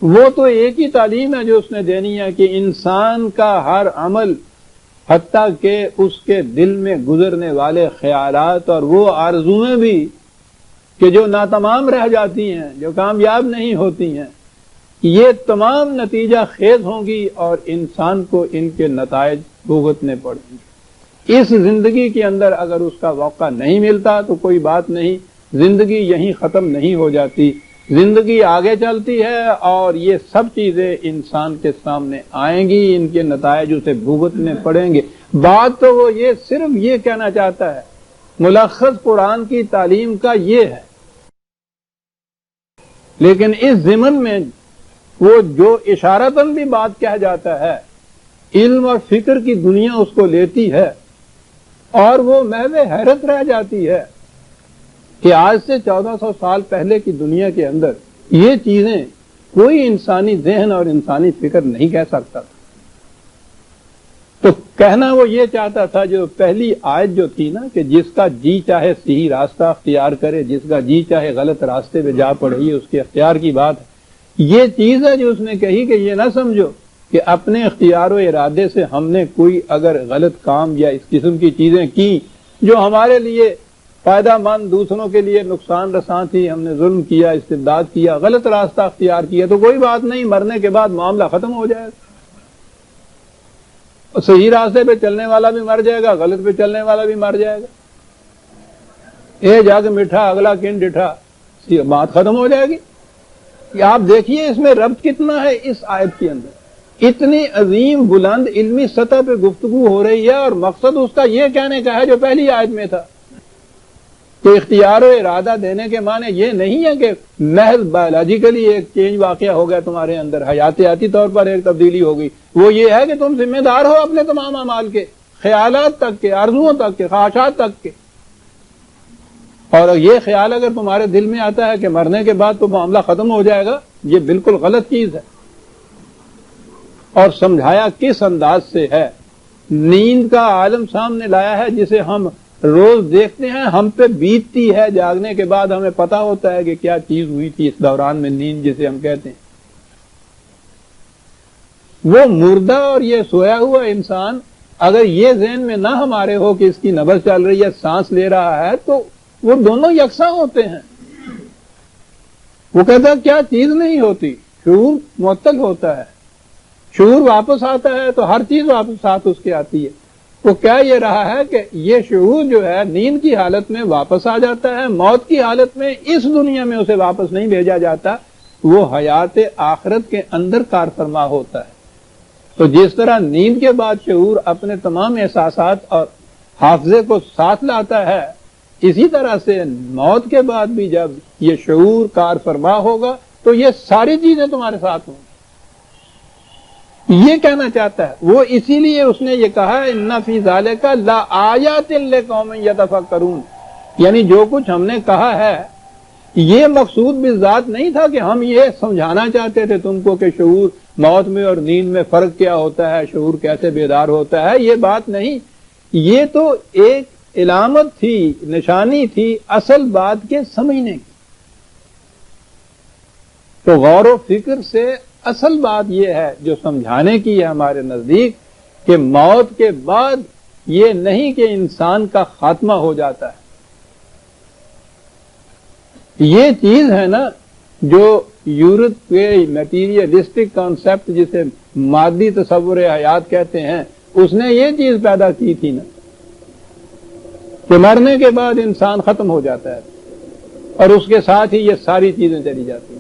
وہ تو ایک ہی تعلیم ہے جو اس نے دینی ہے کہ انسان کا ہر عمل، حتیٰ کہ اس کے دل میں گزرنے والے خیالات اور وہ آرزویں بھی کہ جو ناتمام رہ جاتی ہیں، جو کامیاب نہیں ہوتی ہیں، یہ تمام نتیجہ خیز ہوں گی اور انسان کو ان کے نتائج بھگتنے پڑیں گے۔ اس زندگی کے اندر اگر اس کا موقع نہیں ملتا تو کوئی بات نہیں، زندگی یہیں ختم نہیں ہو جاتی، زندگی آگے چلتی ہے اور یہ سب چیزیں انسان کے سامنے آئیں گی، ان کے نتائج اسے بھگتنے پڑیں گے۔ بات تو وہ یہ صرف یہ کہنا چاہتا ہے، ملخص قرآن کی تعلیم کا یہ ہے، لیکن اس ضمن میں وہ جو اشارتاً بھی بات کہہ جاتا ہے، علم اور فکر کی دنیا اس کو لیتی ہے اور وہ محض حیرت رہ جاتی ہے کہ آج سے 1400 سال پہلے کی دنیا کے اندر یہ چیزیں کوئی انسانی ذہن اور انسانی فکر نہیں کہہ سکتا تھا۔ تو کہنا وہ یہ چاہتا تھا، جو پہلی آیت جو تھی نا کہ جس کا جی چاہے صحیح راستہ اختیار کرے، جس کا جی چاہے غلط راستے پہ جا پڑے، یہ اس کے اختیار کی بات ہے۔ یہ چیز ہے جو اس نے کہی کہ یہ نہ سمجھو کہ اپنے اختیار و ارادے سے ہم نے کوئی اگر غلط کام یا اس قسم کی چیزیں کی جو ہمارے لیے فائدہ مند، دوسروں کے لیے نقصان رساں تھی، ہم نے ظلم کیا، استبداد کیا، غلط راستہ اختیار کیا، تو کوئی بات نہیں، مرنے کے بعد معاملہ ختم ہو جائے گا، صحیح راستے پہ چلنے والا بھی مر جائے گا، غلط پہ چلنے والا بھی مر جائے گا، اے جگ میٹھا اگلا کن ڈٹھا، بات ختم ہو جائے گی۔ آپ دیکھیے اس میں ربط کتنا ہے، اس آیت کے اندر اتنی عظیم بلند علمی سطح پہ گفتگو ہو رہی ہے اور مقصد اس کا یہ کہنے کا ہے جو پہلی آیت میں تھا کہ اختیار و ارادہ دینے کے معنی یہ نہیں ہے کہ محض بایولوجیکلی ایک چینج واقع ہو گیا تمہارے اندر، حیاتیاتی طور پر ایک تبدیلی ہو گئی، وہ یہ ہے کہ تم ذمہ دار ہو اپنے تمام اعمال کے، خیالات تک کے، آرزوؤں تک کے، خواہشات تک کے۔ اور یہ خیال اگر تمہارے دل میں آتا ہے کہ مرنے کے بعد تو معاملہ ختم ہو جائے گا، یہ بالکل غلط چیز ہے۔ اور سمجھایا کس انداز سے ہے، نیند کا عالم سامنے لایا ہے جسے ہم روز دیکھتے ہیں، ہم پہ بیتتی ہے، جاگنے کے بعد ہمیں پتا ہوتا ہے کہ کیا چیز ہوئی تھی اس دوران میں، نیند جسے ہم کہتے ہیں۔ وہ مردہ اور یہ سویا ہوا انسان اگر یہ ذہن میں نہ ہمارے ہو کہ اس کی نبض چل رہی ہے، سانس لے رہا ہے، تو وہ دونوں یکساں ہوتے ہیں۔ وہ کہتا ہے کیا چیز نہیں ہوتی، شعور معطل ہوتا ہے، شعور واپس آتا ہے تو ہر چیز واپس ساتھ اس کے آتی ہے۔ وہ کہہ یہ رہا ہے کہ یہ شعور جو ہے نیند کی حالت میں واپس آ جاتا ہے، موت کی حالت میں اس دنیا میں اسے واپس نہیں بھیجا جاتا، وہ حیات آخرت کے اندر کار فرما ہوتا ہے۔ تو جس طرح نیند کے بعد شعور اپنے تمام احساسات اور حافظے کو ساتھ لاتا ہے، اسی طرح سے موت کے بعد بھی جب یہ شعور کار فرما ہوگا تو یہ ساری چیزیں تمہارے ساتھ ہوں گی۔ یہ کہنا چاہتا ہے وہ، اسی لیے اس نے یہ کہا ان فی ذالک لآیات لقوم یتفکرون، یعنی جو کچھ ہم نے کہا ہے یہ مقصود بھی ذات نہیں تھا کہ ہم یہ سمجھانا چاہتے تھے تم کو کہ شعور موت میں اور نیند میں فرق کیا ہوتا ہے، شعور کیسے بیدار ہوتا ہے، یہ بات نہیں. یہ تو ایک علامت تھی، نشانی تھی اصل بات کے سمجھنے کی. تو غور و فکر سے اصل بات یہ ہے جو سمجھانے کی ہے ہمارے نزدیک کہ موت کے بعد یہ نہیں کہ انسان کا خاتمہ ہو جاتا ہے. یہ چیز ہے نا جو یورپ کے میٹیریلسٹک کانسیپٹ جسے مادی تصور حیات کہتے ہیں، اس نے یہ چیز پیدا کی تھی نا کہ مرنے کے بعد انسان ختم ہو جاتا ہے اور اس کے ساتھ ہی یہ ساری چیزیں چلی جاتی ہیں.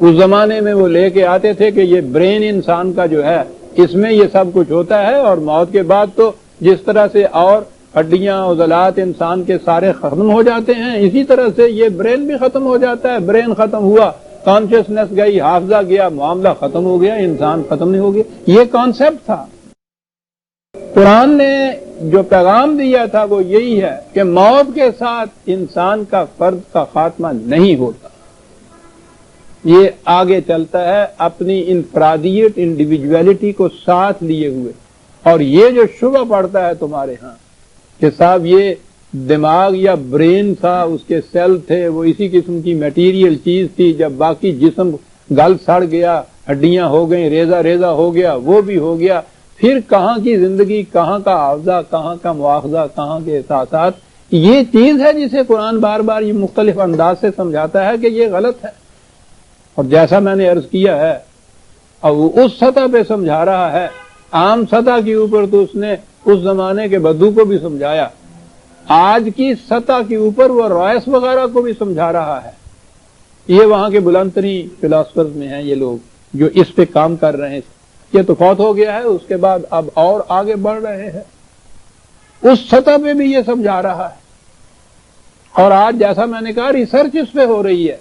اس زمانے میں وہ لے کے آتے تھے کہ یہ برین انسان کا جو ہے اس میں یہ سب کچھ ہوتا ہے، اور موت کے بعد تو جس طرح سے اور ہڈیاں عضلات انسان کے سارے ختم ہو جاتے ہیں، اسی طرح سے یہ برین بھی ختم ہو جاتا ہے. برین ختم ہوا، کانشیسنیس گئی، حافظہ گیا، معاملہ ختم ہو گیا، انسان ختم نہیں ہو گیا. یہ کانسیپٹ تھا. قرآن نے جو پیغام دیا تھا وہ یہی ہے کہ موت کے ساتھ انسان کا فرد کا خاتمہ نہیں ہوتا. یہ آگے چلتا ہے اپنی انفرادیت انڈیویجویلٹی کو ساتھ لیے ہوئے. اور یہ جو شبہ پڑتا ہے تمہارے ہاں کہ صاحب یہ دماغ یا برین تھا، اس کے سیل تھے، وہ اسی قسم کی میٹیریل چیز تھی، جب باقی جسم گل سڑ گیا، ہڈیاں ہو گئیں، ریزہ ریزہ ہو گیا، وہ بھی ہو گیا، پھر کہاں کی زندگی، کہاں کا حافظہ، کہاں کا مواخذہ، کہاں کے احساسات. یہ چیز ہے جسے قرآن بار بار یہ مختلف انداز سے سمجھاتا ہے کہ یہ غلط ہے. اور جیسا میں نے عرض کیا ہے، اور وہ اس سطح پہ سمجھا رہا ہے، عام سطح کے اوپر تو اس نے اس زمانے کے بدو کو بھی سمجھایا، آج کی سطح کے اوپر وہ رائس وغیرہ کو بھی سمجھا رہا ہے. یہ وہاں کے بلند ترین فلاسفرز میں ہیں یہ لوگ جو اس پہ کام کر رہے ہیں. یہ تو فوت ہو گیا ہے، اس کے بعد اب اور آگے بڑھ رہے ہیں، اس سطح پہ بھی یہ سمجھا رہا ہے. اور آج جیسا میں نے کہا ریسرچ اس پہ ہو رہی ہے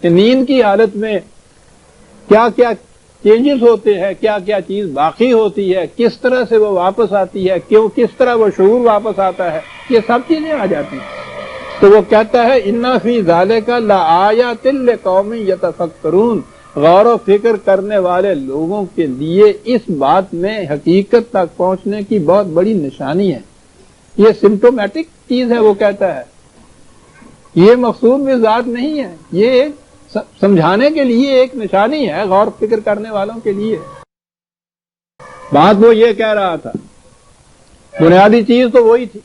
کہ نیند کی حالت میں کیا کیا چینجز ہوتے ہیں، کیا کیا چیز باقی ہوتی ہے، کس طرح سے وہ واپس آتی ہے، کیوں کس طرح وہ شعور واپس آتا ہے، یہ سب چیزیں آ جاتی ہیں. تو وہ کہتا ہے اِنَّ فِي ذَلِكَ لَآيَاتٍ لِقَوْمٍ يَتَفَكَّرُونَ، غور و فکر کرنے والے لوگوں کے لیے اس بات میں حقیقت تک پہنچنے کی بہت بڑی نشانی ہے. یہ سمپٹومیٹک چیز ہے. وہ کہتا ہے یہ مقصود بھی ذات نہیں ہے، یہ ایک سمجھانے کے لیے ایک نشانی ہے غور فکر کرنے والوں کے لیے. بات وہ یہ کہہ رہا تھا، بنیادی چیز تو وہی تھی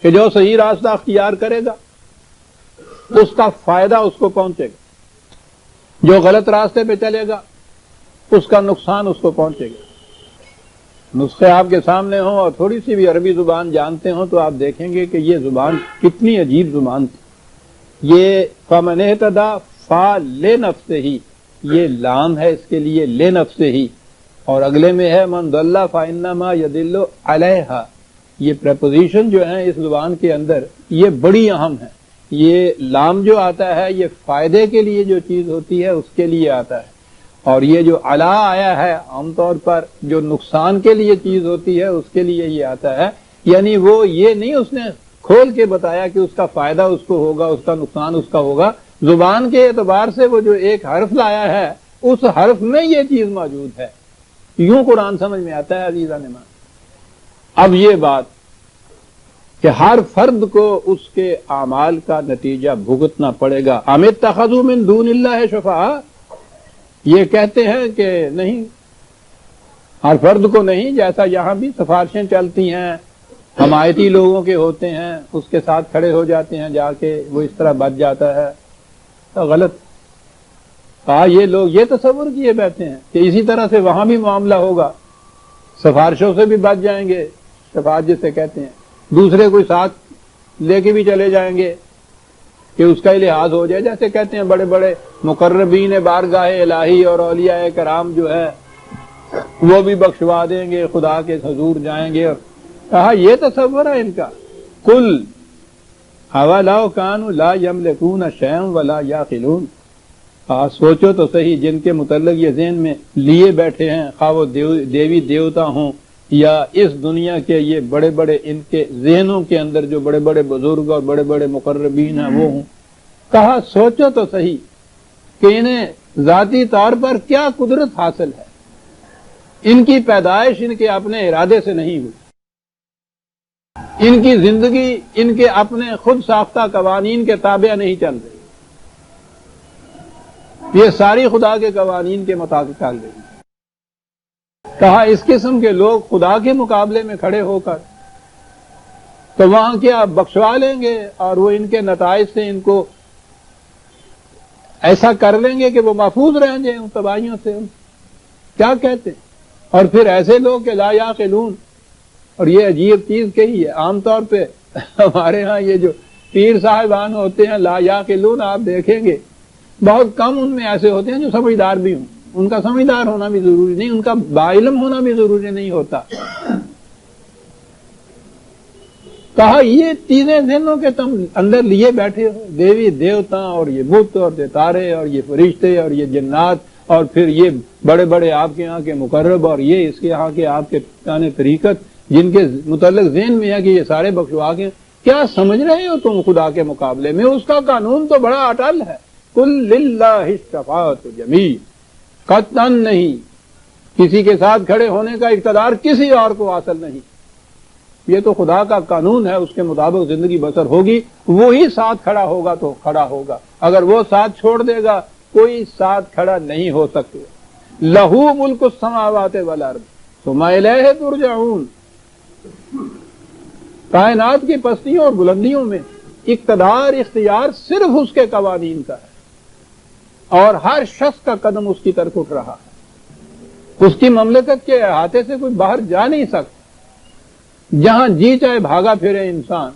کہ جو صحیح راستہ اختیار کرے گا اس کا فائدہ اس کو پہنچے گا، جو غلط راستے پہ چلے گا اس کا نقصان اس کو پہنچے گا. نسخے آپ کے سامنے ہوں اور تھوڑی سی بھی عربی زبان جانتے ہوں تو آپ دیکھیں گے کہ یہ زبان کتنی عجیب زبان تھی. یہ فمن اہتدی فلنفسہ، یہ لام ہے اس کے لیے لنفسہ ہی، اور اگلے میں ہے من ضل فانما یضل علیہا. یہ پریپوزیشن جو ہیں اس زبان کے اندر یہ بڑی اہم ہے. یہ لام جو آتا ہے یہ فائدے کے لیے جو چیز ہوتی ہے اس کے لیے آتا ہے، اور یہ جو علا آیا ہے عام طور پر جو نقصان کے لیے چیز ہوتی ہے اس کے لیے یہ آتا ہے. یعنی وہ یہ نہیں اس نے کھول کے بتایا کہ اس کا فائدہ اس کو ہوگا، اس کا نقصان اس کا ہوگا. زبان کے اعتبار سے وہ جو ایک حرف لایا ہے اس حرف میں یہ چیز موجود ہے. یوں قرآن سمجھ میں آتا ہے عزیزان ایمان. اب یہ بات کہ ہر فرد کو اس کے اعمال کا نتیجہ بھگتنا پڑے گا. ام اتخذوا من دون اللہ شفعاء، یہ کہتے ہیں کہ نہیں، ہر فرد کو نہیں، جیسا یہاں بھی سفارشیں چلتی ہیں، حمایتی لوگوں کے ہوتے ہیں، اس کے ساتھ کھڑے ہو جاتے ہیں جا کے، وہ اس طرح بچ جاتا ہے. تو غلط کہا. یہ لوگ یہ تصور کیے بیٹھے ہیں کہ اسی طرح سے وہاں بھی معاملہ ہوگا، سفارشوں سے بھی بچ جائیں گے، شفاعت جسے کہتے ہیں، دوسرے کوئی ساتھ لے کے بھی چلے جائیں گے کہ اس کا لحاظ ہو جائے. جیسے کہتے ہیں بڑے بڑے مقربین بارگاہ الہی اور اولیاء کرام جو ہے وہ بھی بخشوا دیں گے، خدا کے حضور جائیں گے. کہا یہ تصور ہے ان کا. کل اولو کانوا لا یملکون شیئا ولا یعقلون، سوچو تو صحیح جن کے متعلق یہ ذہن میں لیے بیٹھے ہیں، خواہ وہ دیوی دیوتا ہوں یا اس دنیا کے یہ بڑے بڑے ان کے ذہنوں کے اندر جو بڑے بڑے بزرگ اور بڑے بڑے مقربین ہیں وہ ہوں. کہا سوچو تو صحیح کہ انہیں ذاتی طور پر کیا قدرت حاصل ہے. ان کی پیدائش ان کے اپنے ارادے سے نہیں ہوئی. ان کی زندگی ان کے اپنے خود ساختہ قوانین کے تابع نہیں چل رہی. یہ ساری خدا کے قوانین کے مطابق چل رہی. کہا اس قسم کے لوگ خدا کے مقابلے میں کھڑے ہو کر تو وہاں کیا بخشوا لیں گے اور وہ ان کے نتائج سے ان کو ایسا کر لیں گے کہ وہ محفوظ رہ جائیں ان تباہیوں سے. کیا کہتے ہیں؟ اور پھر ایسے لوگ کہ لا یعقلون. اور یہ عجیب چیز کہی ہے. عام طور پہ ہمارے ہاں یہ جو پیر صاحبان ہوتے ہیں لا یعقلون، آپ دیکھیں گے بہت کم ان میں ایسے ہوتے ہیں جو سمجھدار بھی ہوں. ان کا سمجھدار ہونا بھی ضروری نہیں، ان کا باعلم ہونا بھی ضروری نہیں ہوتا. کہا یہ چیزیں ذہنوں کے تم اندر لیے بیٹھے ہو، دیوی دیوتا اور یہ بت اور ستارے اور یہ فرشتے اور یہ جنات اور پھر یہ بڑے بڑے آپ کے یہاں کے مقرب اور یہ اس کے یہاں کے آپ کے پیشان طریقت جن کے متعلق ذہن میں ہے کہ یہ سارے بخشوا کے کیا سمجھ رہے ہو تم خدا کے مقابلے میں؟ اس کا قانون تو بڑا اٹل ہے. کل للہ الشفاعۃ جمیع. قطعاً نہیں، کسی کے ساتھ کھڑے ہونے کا اقتدار کسی اور کو حاصل نہیں. یہ تو خدا کا قانون ہے، اس کے مطابق زندگی بسر ہوگی. وہی ساتھ کھڑا ہوگا تو کھڑا ہوگا، اگر وہ ساتھ چھوڑ دے گا کوئی ساتھ کھڑا نہیں ہو سکتے. لہو ملک السماوات والارض ثم الیہ ترجعون. کائنات کی پستیوں اور بلندیوں میں اقتدار اختیار صرف اس کے قوانین کا ہے اور ہر شخص کا قدم اس کی طرف اٹھ رہا ہے. اس کی مملکت کے احاطے سے کوئی باہر جا نہیں سکتا. جہاں جی چاہے بھاگا پھرے انسان،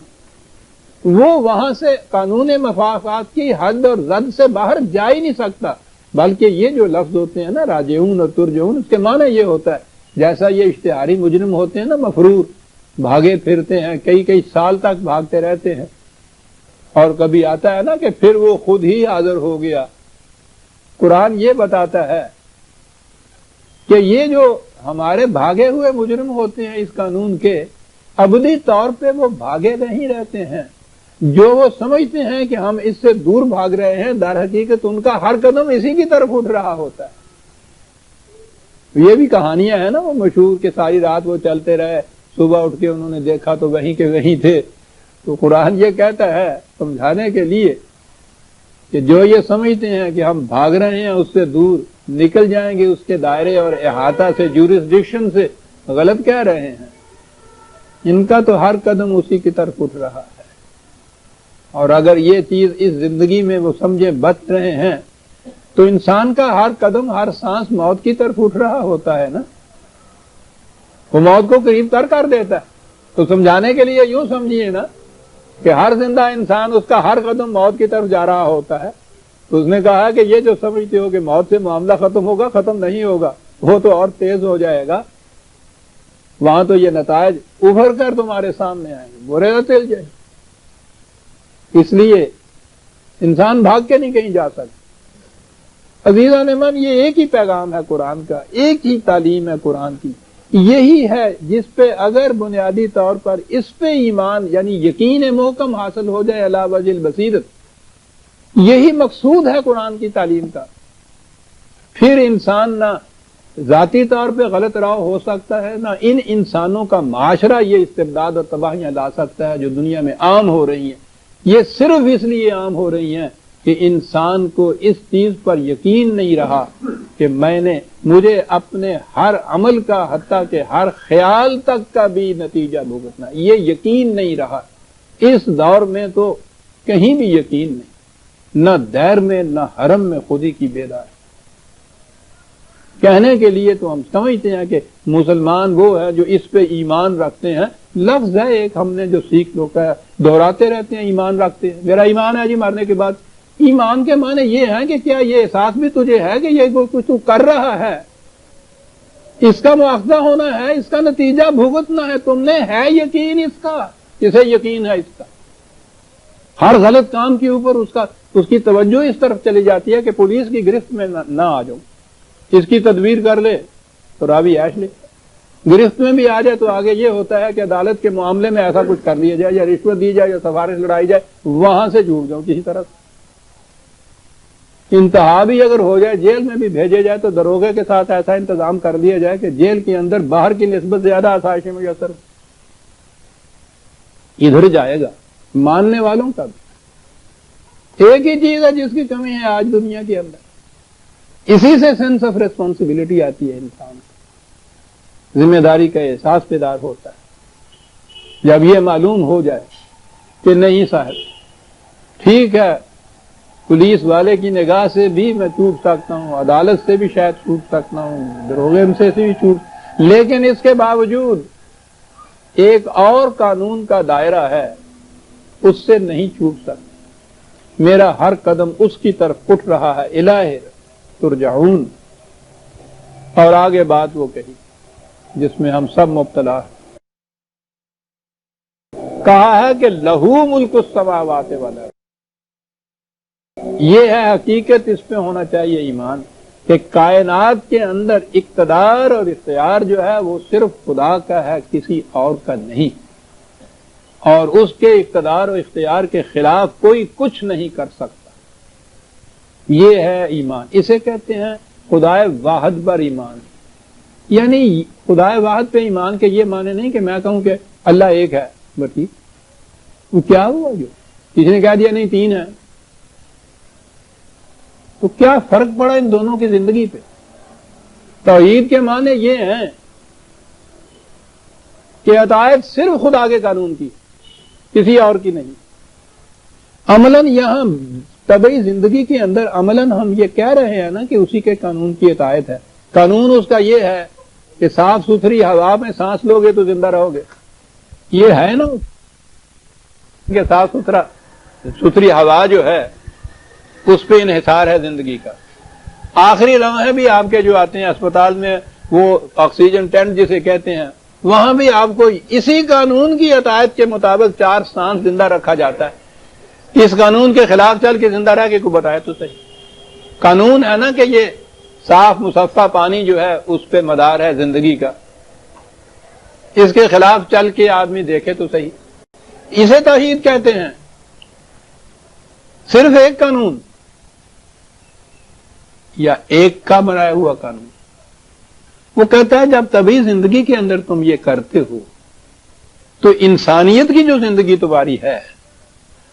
وہ وہاں سے قانون مفاقات کی حد اور زد سے باہر جا ہی نہیں سکتا. بلکہ یہ جو لفظ ہوتے ہیں نا راجعون اور ترجعون، اس کے معنی یہ ہوتا ہے جیسا یہ اشتہاری مجرم ہوتے ہیں نا مفرور، بھاگے پھرتے ہیں کئی کئی سال تک بھاگتے رہتے ہیں اور کبھی آتا ہے نا کہ پھر وہ خود ہی حاضر ہو گیا. قرآن یہ بتاتا ہے کہ یہ جو ہمارے بھاگے ہوئے مجرم ہوتے ہیں اس قانون کے، ابدی طور پہ وہ بھاگے نہیں رہتے ہیں. جو وہ سمجھتے ہیں کہ ہم اس سے دور بھاگ رہے ہیں، در حقیقت ان کا ہر قدم اسی کی طرف اٹھ رہا ہوتا ہے. یہ بھی کہانیاں ہیں نا وہ مشہور کہ ساری رات وہ چلتے رہے، صبح اٹھ کے انہوں نے دیکھا تو وہیں کے وہیں تھے. تو قرآن یہ کہتا ہے سمجھانے کے لیے کہ جو یہ سمجھتے ہیں کہ ہم بھاگ رہے ہیں اس سے دور نکل جائیں گے اس کے دائرے اور احاطہ سے، جورسڈکشن سے، غلط کہہ رہے ہیں. ان کا تو ہر قدم اسی کی طرف اٹھ رہا ہے. اور اگر یہ چیز اس زندگی میں وہ سمجھے بچ رہے ہیں تو انسان کا ہر قدم ہر سانس موت کی طرف اٹھ رہا ہوتا ہے نا. وہ موت کو قریب تر کر دیتا ہے. تو سمجھانے کے لیے یوں سمجھیے نا کہ ہر زندہ انسان اس کا ہر قدم موت کی طرف جا رہا ہوتا ہے. تو اس نے کہا کہ یہ جو سمجھتے ہو کہ موت سے معاملہ ختم ہوگا، ختم نہیں ہوگا، وہ تو اور تیز ہو جائے گا. وہاں تو یہ نتائج ابھر کر تمہارے سامنے آئیں گے، برے تل جائے. اس لیے انسان بھاگ کے نہیں کہیں جا سکتا. عزیزان من، یہ ایک ہی پیغام ہے قرآن کا، ایک ہی تعلیم ہے قرآن کی. یہی ہے جس پہ اگر بنیادی طور پر اس پہ ایمان یعنی یقین محکم حاصل ہو جائے علی وجہ البصیرت، یہی مقصود ہے قرآن کی تعلیم کا، پھر انسان نہ ذاتی طور پہ غلط راہ ہو سکتا ہے، نہ ان انسانوں کا معاشرہ یہ استبداد اور تباہیاں لا سکتا ہے جو دنیا میں عام ہو رہی ہیں. یہ صرف اس لیے عام ہو رہی ہیں کہ انسان کو اس چیز پر یقین نہیں رہا کہ مجھے اپنے ہر عمل کا حتیٰ کہ ہر خیال تک کا بھی نتیجہ بھگتنا، یہ یقین نہیں رہا. اس دور میں تو کہیں بھی یقین نہیں، نہ دیر میں نہ حرم میں خودی کی بیدار. کہنے کے لیے تو ہم سمجھتے ہیں کہ مسلمان وہ ہے جو اس پہ ایمان رکھتے ہیں. لفظ ہے ایک ہم نے جو سیکھ لوگ ہے، دہراتے رہتے ہیں ایمان رکھتے ہیں. میرا ایمان ہے جی مرنے کے بعد. ایمان کے معنی یہ ہے کہ کیا یہ احساس بھی تجھے ہے کہ یہ کچھ تو کر رہا ہے، اس کا مواخذہ ہونا ہے، اس کا نتیجہ بھگتنا ہے. تم نے ہے یقین اس کا، اسے یقین ہے اس کا. ہر غلط کام کے اوپر اس کی توجہ اس طرف چلی جاتی ہے کہ پولیس کی گرفت میں نہ آ جاؤں. اس کی تدبیر کر لے تو راوی عیش لے. گرفت میں بھی آ جائے تو آگے یہ ہوتا ہے کہ عدالت کے معاملے میں ایسا کچھ کر دیا جائے یا رشوت دی جائے یا سفارش لڑائی جائے، وہاں سے چھوٹ جاؤں کسی طرح سے۔ انتہا بھی اگر ہو جائے، جیل میں بھی بھیجے جائے تو دروغے کے ساتھ ایسا انتظام کر دیا جائے کہ جیل کے اندر باہر کی نسبت زیادہ آسائشیں میسر ادھر جائے گا ماننے والوں کا بھی۔ ایک ہی چیز ہے جس کی کمی ہے آج دنیا کے اندر، اسی سے سینس آف ریسپانسبلٹی آتی ہے، انسان کو ذمہ داری کا احساس بیدار ہوتا ہے۔ جب یہ معلوم ہو جائے کہ نہیں صاحب ٹھیک ہے، پولیس والے کی نگاہ سے بھی میں چھوٹ سکتا ہوں، عدالت سے بھی شاید چھوٹ سکتا ہوں، دروغے سے بھی چھوٹ، لیکن اس کے باوجود ایک اور قانون کا دائرہ ہے، اس سے نہیں چھوٹ سکتا، میرا ہر قدم اس کی طرف اٹھ رہا ہے، الہ ترجعون۔ اور آگے بات وہ کہی جس میں ہم سب مبتلا ہیں، کہا ہے کہ لہو ملک السماوات والارض۔ یہ ہے حقیقت، اس پہ ہونا چاہیے ایمان کہ کائنات کے اندر اقتدار اور اختیار جو ہے وہ صرف خدا کا ہے، کسی اور کا نہیں، اور اس کے اقتدار اور اختیار کے خلاف کوئی کچھ نہیں کر سکتا۔ یہ ہے ایمان، اسے کہتے ہیں خدائے واحد پر ایمان۔ یعنی خدائے واحد پہ ایمان کے یہ معنی نہیں کہ میں کہوں کہ اللہ ایک ہے، بس وہ کیا ہوا جو کسی نے کہہ دیا نہیں تین ہے، تو کیا فرق پڑا ان دونوں کی زندگی پہ؟ توحید کے معنی یہ ہیں کہ اطاعت صرف خدا کے قانون کی، کسی اور کی نہیں۔ عملاً یہاں طبعی زندگی کے اندر عملاً ہم یہ کہہ رہے ہیں نا کہ اسی کے قانون کی اطاعت ہے۔ قانون اس کا یہ ہے کہ صاف ستھری ہوا میں سانس لوگے تو زندہ رہو گے، یہ ہے نا کہ صاف ستھری ہوا جو ہے اس پہ انحصار ہے زندگی کا۔ آخری لمحے بھی آپ کے جو آتے ہیں اسپتال میں، وہ آکسیجن ٹینٹ جسے کہتے ہیں، وہاں بھی آپ کو اسی قانون کی اطاعت کے مطابق 4 سانس زندہ رکھا جاتا ہے۔ اس قانون کے خلاف چل کے زندہ رہ کے کوئی بتائے تو صحیح۔ قانون ہے نا کہ یہ صاف مصفہ پانی جو ہے اس پہ مدار ہے زندگی کا، اس کے خلاف چل کے آدمی دیکھے تو صحیح۔ اسے توحید کہتے ہیں، صرف ایک قانون یا ایک کا بنایا ہوا قانون۔ وہ کہتا ہے جب طبعی زندگی کے اندر تم یہ کرتے ہو تو انسانیت کی جو زندگی تمہاری ہے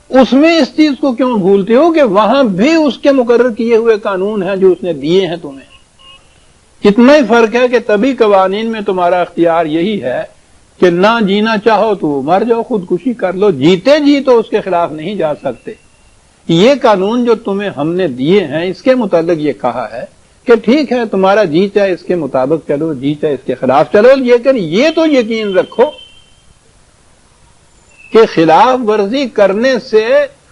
اس میں اس چیز کو کیوں بھولتے ہو کہ وہاں بھی اس کے مقرر کیے ہوئے قانون ہیں جو اس نے دیے ہیں تمہیں۔ اتنا ہی فرق ہے کہ طبعی قوانین میں تمہارا اختیار یہی ہے کہ نہ جینا چاہو تو مر جاؤ، خودکشی کر لو، جیتے جی تو اس کے خلاف نہیں جا سکتے۔ یہ قانون جو تمہیں ہم نے دیے ہیں اس کے متعلق یہ کہا ہے کہ ٹھیک ہے تمہارا جی چاہے اس کے مطابق چلو، جی چاہے اس کے خلاف چلو، لیکن یہ تو یقین رکھو کہ خلاف ورزی کرنے سے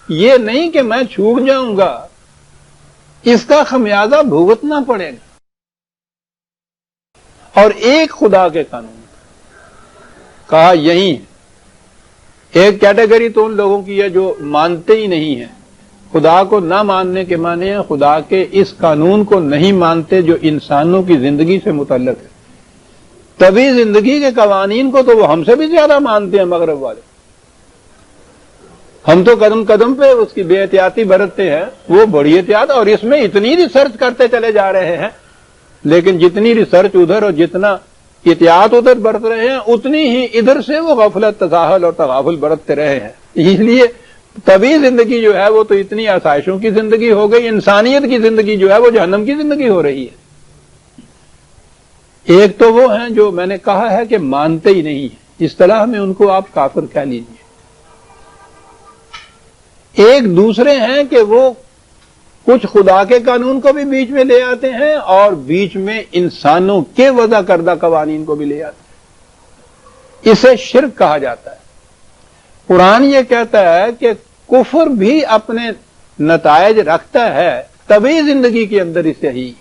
یہ نہیں کہ میں چھوٹ جاؤں گا، اس کا خمیازہ بھگتنا پڑے گا۔ اور ایک خدا کے قانون کہا یہی ہے۔ ایک کیٹیگری تو ان لوگوں کی ہے جو مانتے ہی نہیں ہیں، خدا کو نہ ماننے کے معنی ہے خدا کے اس قانون کو نہیں مانتے جو انسانوں کی زندگی سے متعلق ہے۔ طبعی زندگی کے قوانین کو تو وہ ہم سے بھی زیادہ مانتے ہیں مغرب والے، ہم تو قدم قدم پہ اس کی بے احتیاطی برتتے ہیں، وہ بڑی احتیاط، اور اس میں اتنی ریسرچ کرتے چلے جا رہے ہیں، لیکن جتنی ریسرچ ادھر اور جتنا احتیاط ادھر برت رہے ہیں اتنی ہی ادھر سے وہ غفلت، تساہل اور تغافل برتتے رہے ہیں۔ اس لیے طبعی زندگی جو ہے وہ تو اتنی آسائشوں کی زندگی ہو گئی، انسانیت کی زندگی جو ہے وہ جہنم کی زندگی ہو رہی ہے۔ ایک تو وہ ہیں جو میں نے کہا ہے کہ مانتے ہی نہیں ہیں، اصطلاح میں ان کو آپ کافر کہہ لیجیے۔ ایک دوسرے ہیں کہ وہ کچھ خدا کے قانون کو بھی بیچ میں لے آتے ہیں اور بیچ میں انسانوں کے وضع کردہ قوانین کو بھی لے آتے ہیں، اسے شرک کہا جاتا ہے۔ قرآن یہ کہتا ہے کہ کفر بھی اپنے نتائج رکھتا ہے طبعی زندگی کے اندر اسے ہی۔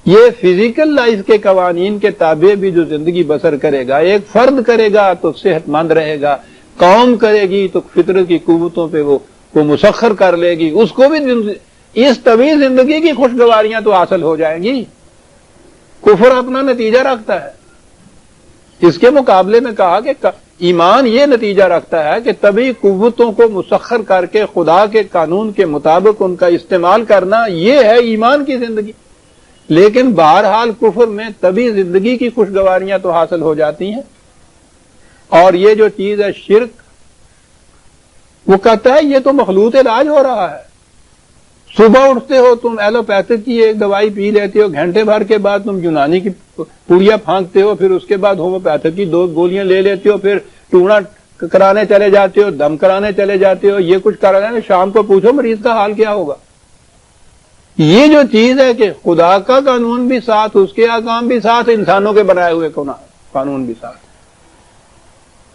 یہ فزیکل لائف کے قوانین کے تابع بھی جو زندگی بسر کرے گا، ایک فرد کرے گا تو صحت مند رہے گا، قوم کرے گی تو فطرت کی قوتوں پہ وہ مسخر کر لے گی، اس کو بھی اس طبعی زندگی کی خوشگواریاں تو حاصل ہو جائیں گی۔ کفر اپنا نتیجہ رکھتا ہے، اس کے مقابلے میں کہا کہ ایمان یہ نتیجہ رکھتا ہے کہ طبعی قوتوں کو مسخر کر کے خدا کے قانون کے مطابق ان کا استعمال کرنا، یہ ہے ایمان کی زندگی۔ لیکن بہرحال کفر میں طبعی زندگی کی خوشگواریاں تو حاصل ہو جاتی ہیں، اور یہ جو چیز ہے شرک، وہ کہتا ہے یہ تو مخلوط علاج ہو رہا ہے۔ صبح اٹھتے ہو تم ایلوپیتھک کی ایک دوائی پی لیتے ہو، گھنٹے بھر کے بعد تم یونانی کی پوڑیاں پھانکتے ہو، پھر اس کے بعد ہومیوپیتھک کی 2 گولیاں لے لیتے ہو، پھر ٹونا کرانے چلے جاتے ہو، دم کرانے چلے جاتے ہو، یہ کچھ کرانے، شام کو پوچھو مریض کا حال کیا ہوگا۔ یہ جو چیز ہے کہ خدا کا قانون بھی ساتھ، اس کے احکام بھی ساتھ، انسانوں کے بنائے ہوئے قانون بھی ساتھ،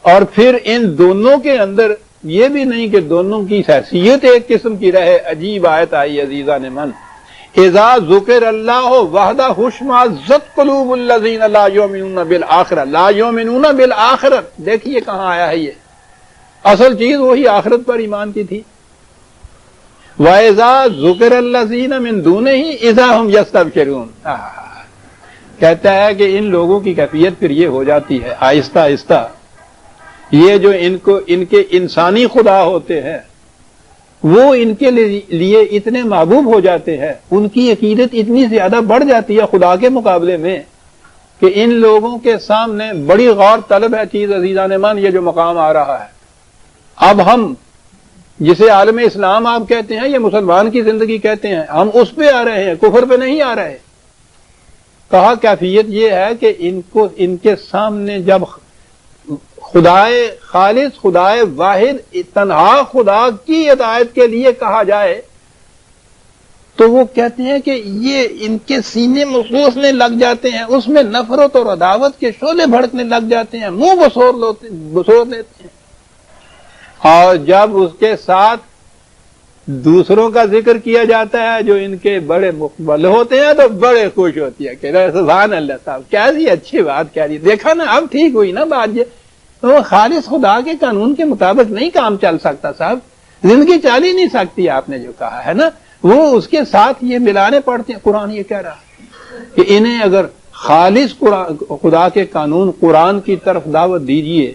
اور پھر ان دونوں کے اندر یہ بھی نہیں کہ دونوں کی حیثیت ایک قسم کی رہے۔ عجیب آیت آئی عزیزان من، اذا ذکر اللہ وحدہ اشمئزت قلوب الذین لا یؤمنون بالآخرہ، لا یؤمنون بالآخرہ، دیکھیے کہاں آیا ہے یہ، اصل چیز وہی آخرت پر ایمان کی تھی۔ وَإِذَا ذُكِرَ الَّذِينَ مِن دُونِهِ إِذَا هُمْ يَسْتَبْشِرُونَ، کہتا ہے کہ ان لوگوں کی کیفیت پھر یہ ہو جاتی ہے آہستہ آہستہ، یہ جو ان کے انسانی خدا ہوتے ہیں وہ ان کے لیے اتنے محبوب ہو جاتے ہیں، ان کی عقیدت اتنی زیادہ بڑھ جاتی ہے خدا کے مقابلے میں کہ ان لوگوں کے سامنے بڑی غور طلب ہے چیز عزیزان من، یہ جو مقام آ رہا ہے۔ اب ہم جسے عالم اسلام آپ کہتے ہیں، یہ مسلمان کی زندگی کہتے ہیں، ہم اس پہ آ رہے ہیں، کفر پہ نہیں آ رہے۔ کہا کیفیت یہ ہے کہ ان کے سامنے جب خدائے خالص، خدائے واحد، تنہا خدا کی اطاعت کے لیے کہا جائے تو وہ کہتے ہیں کہ یہ ان کے سینے مسوسنے لگ جاتے ہیں، اس میں نفرت اور عداوت کے شعلے بھڑکنے لگ جاتے ہیں، منہ بسور لیتے ہیں، اور جب اس کے ساتھ دوسروں کا ذکر کیا جاتا ہے جو ان کے بڑے مقبل ہوتے ہیں تو بڑے خوش ہوتی ہے کہ سبحان اللہ صاحب کیسی اچھی بات کہہ رہی، دیکھا نا اب ٹھیک ہوئی نا بات، وہ خالص خدا کے قانون کے مطابق نہیں کام چل سکتا صاحب، زندگی چل ہی نہیں سکتی، آپ نے جو کہا ہے نا وہ اس کے ساتھ یہ ملانے پڑتے ہیں۔ قرآن یہ کہہ رہا ہے کہ انہیں اگر خالص خدا کے قانون قرآن کی طرف دعوت دیجئے،